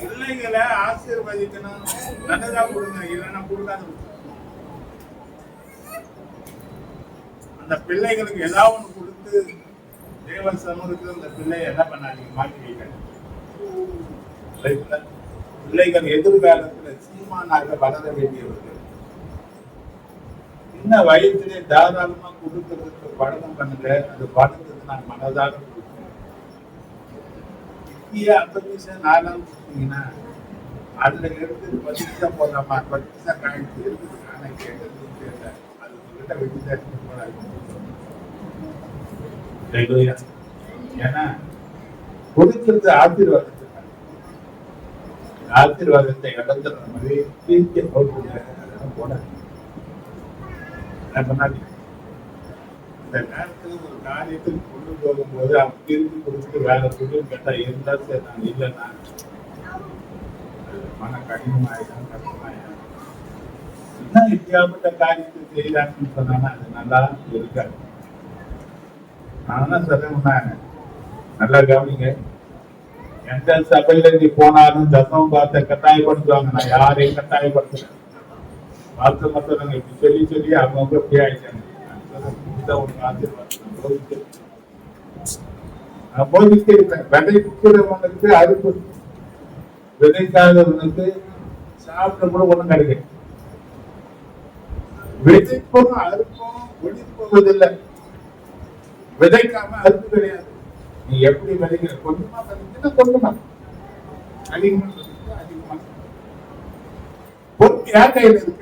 பிள்ளைகளை ஆசீர்வதிக்கணும், நல்லதா கொடுங்க, இல்லைன்னா கொடுக்காத. அந்த பிள்ளைகளுக்கு ஏதாவது ஒண்ணு கொடுத்து தேவ சமூகத்தில் அந்த பிள்ளை என்ன பண்ணாதீங்க, மாற்றி வைக்காது. பிள்ளைகள் எதிர்காலத்துல சீமானாக வளர வேண்டியவர்கள். சின்ன வயதிலே தாராளமா கொடுக்கறதுக்கு பழக்கம் பண்ணுங்க. அது பழக்கத்துக்கு நான் மனதாக கொடுக்கிறேன். 4 கொடுத்தீங்கன்னா அதுல எடுத்து 10 போடலாமா, 10 காய்ச்சி இருக்குது. ஆனா கேட்டது தெரியல. அது உங்ககிட்ட வெளியே போடாது. ஏன்னா கொடுக்கிறது ஆசீர்வாதத்துக்காக. ஆசீர்வாதத்தை இழந்துற மாதிரி தீர்க்க போட்டு அதெல்லாம் போடாது. இந்த நேரத்தில் ஒரு காரியத்தில் கொண்டு போகும்போது அவங்க திருப்பி கொடுத்துட்டு வேற தொழில் கேட்டா இருந்தா சரி, நான் இல்லைன்னா மன கடினமாயிடும், கஷ்டமாயிடும். இன்னும் இப்படியாப்பட்ட காரியத்தை செய்யலான்னு சொன்னா அது நல்லா இருக்காது. நான் தான் சொல்றேன், நல்லா கவனிங்க. எந்த சபையில நீ போனாலும் தசம பார்த்த கட்டாயப்படுத்துவாங்க. நான் யாரையும் கட்டாயப்படுத்துறேன். பார்த்து மற்றவங்க இப்படி சொல்லி சொல்லி அவங்க இப்படி ஆயிட்டாங்க. விதைக்கிறவனுக்கு அறுப்பு, விதைக்காதவனுக்கு சாப்பிட கூட ஒண்ணும் கிடைக்கும். விதைப்போம் அறுப்போம் ஒழிப்போவதில்லை. விதைக்காம அறுப்பு கிடையாது. நீ எப்படி விதைக்கிற, கொஞ்சமா விதைக்கிற கொஞ்சமா அதிகமா அதிகமா பொறுப்பு யார் கையில இருக்கு?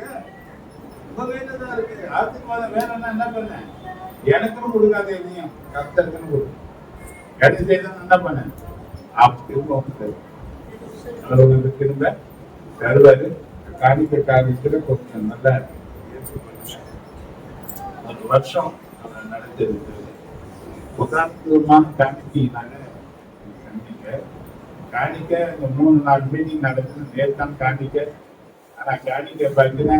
உங்க கையில தான் இருக்கு. ஆசீர்வாதம் வேணும்னா என்ன பண்ண? எனக்குன்னு கொடுக்காத, எதையும் கர்த்தருக்குன்னு கொடு. கடைசி செய்தான் என்ன பண்ண? திரும்ப அவர் உங்களுக்கு திரும்ப தருவாரு. காணிக்க காரியத்துல கொஞ்சம் நல்லா ஒரு வருஷம் நடந்திருக்கிறது. உதாரணமான காணிக்கையினால காணிக்க இந்த 3 நாள் மீட்டிங் நடக்குது. நேர்தான் காணிக்க. ஆனா காணிக்க பார்த்தீங்கன்னா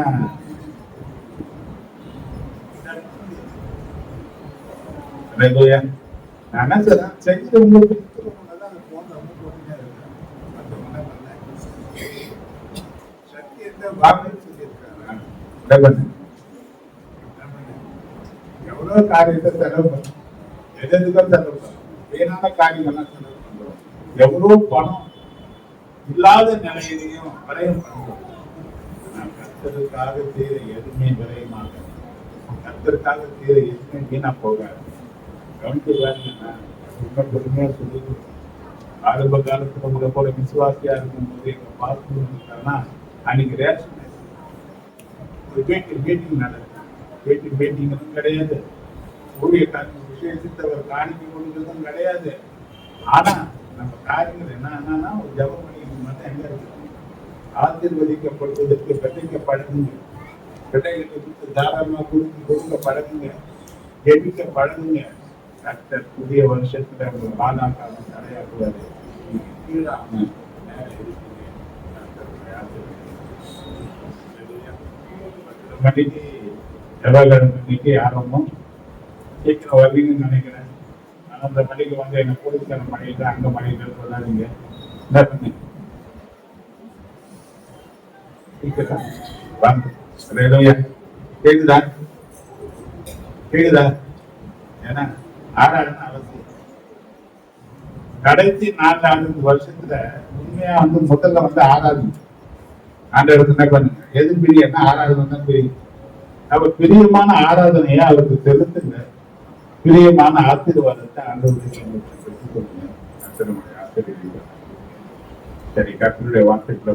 நான் என்ன சொல்றேன், செஞ்சு உங்களுக்கு எவ்வளவு காரியத்தை செலவு பண்ணும், எதுக்கும் செலவு பண்ணும், வீணான காரியங்கள்லாம் செலவு பண்றோம். எவ்வளவு பணம் இல்லாத நிலையிலையும் விரயம் பண்றோம். கர்த்தருக்காக செய்த எதுவுமே விரயமாக, கர்த்தருக்காக செய்த எதுவுமே வீணா போகாது. கவனித்து பாருங்க, பொறுமையா சொல்லி ஆரம்ப காலத்துல உங்களை போல விசுவாசியா இருக்கும் போது எங்க பார்த்துன்னா அன்னைக்கு ரேஷன் மீட்டிங் நடக்கும். மீட்டிங் கிடையாது, ஊழிய விஷயத்தை அவர் காணிக்க கொடுக்கிறதும் கிடையாது. ஆனா நம்ம காரியங்கள் என்னன்னா ஒரு ஜபம் பண்ணிக்க மட்டும் எங்க இருக்கு? ஆசீர்வதிக்கப்படுவதற்கு பெற்றைக்கப்படுங்க, பிள்ளைகளுக்கு தாராளமா கொடுக்க பழகுங்க, ஜெபிக்க பழகுங்க. கர்த்தர் புதிய வருஷத்துல ஒரு பாலாக்காலம் தடையாக்குவாரு. கீழாம மணிக்கு செவ்வாய்க்கிழமைக்கு ஆரம்பம். சீக்கிரம் வருவீங்கன்னு நினைக்கிறேன். 11 மணிக்கு வந்து என்ன போலீஸ்கார மணியில அங்க மணியில சொல்லாதீங்க. என்ன பண்ணு கேக்குதா? கேக்குதா? ஏன்னா ஆராதனை அவசியம். கடைசி 4 வருஷத்துல உண்மையா முதல்ல ஆராதனை ஆண்டவருக்கு என்ன பண்ணுங்க. எது பிரியன்னா ஆராதனை தான் பிரியும். அப்ப பிரியமான ஆராதனையை அவருக்கு செலுத்துங்க. பிரியமான ஆசீர்வாதத்தை ஆண்டவருக்கு பெற்றுக்கொள்ளுங்க. சரி, கர்த்தருடைய வார்த்தைக்குள்ள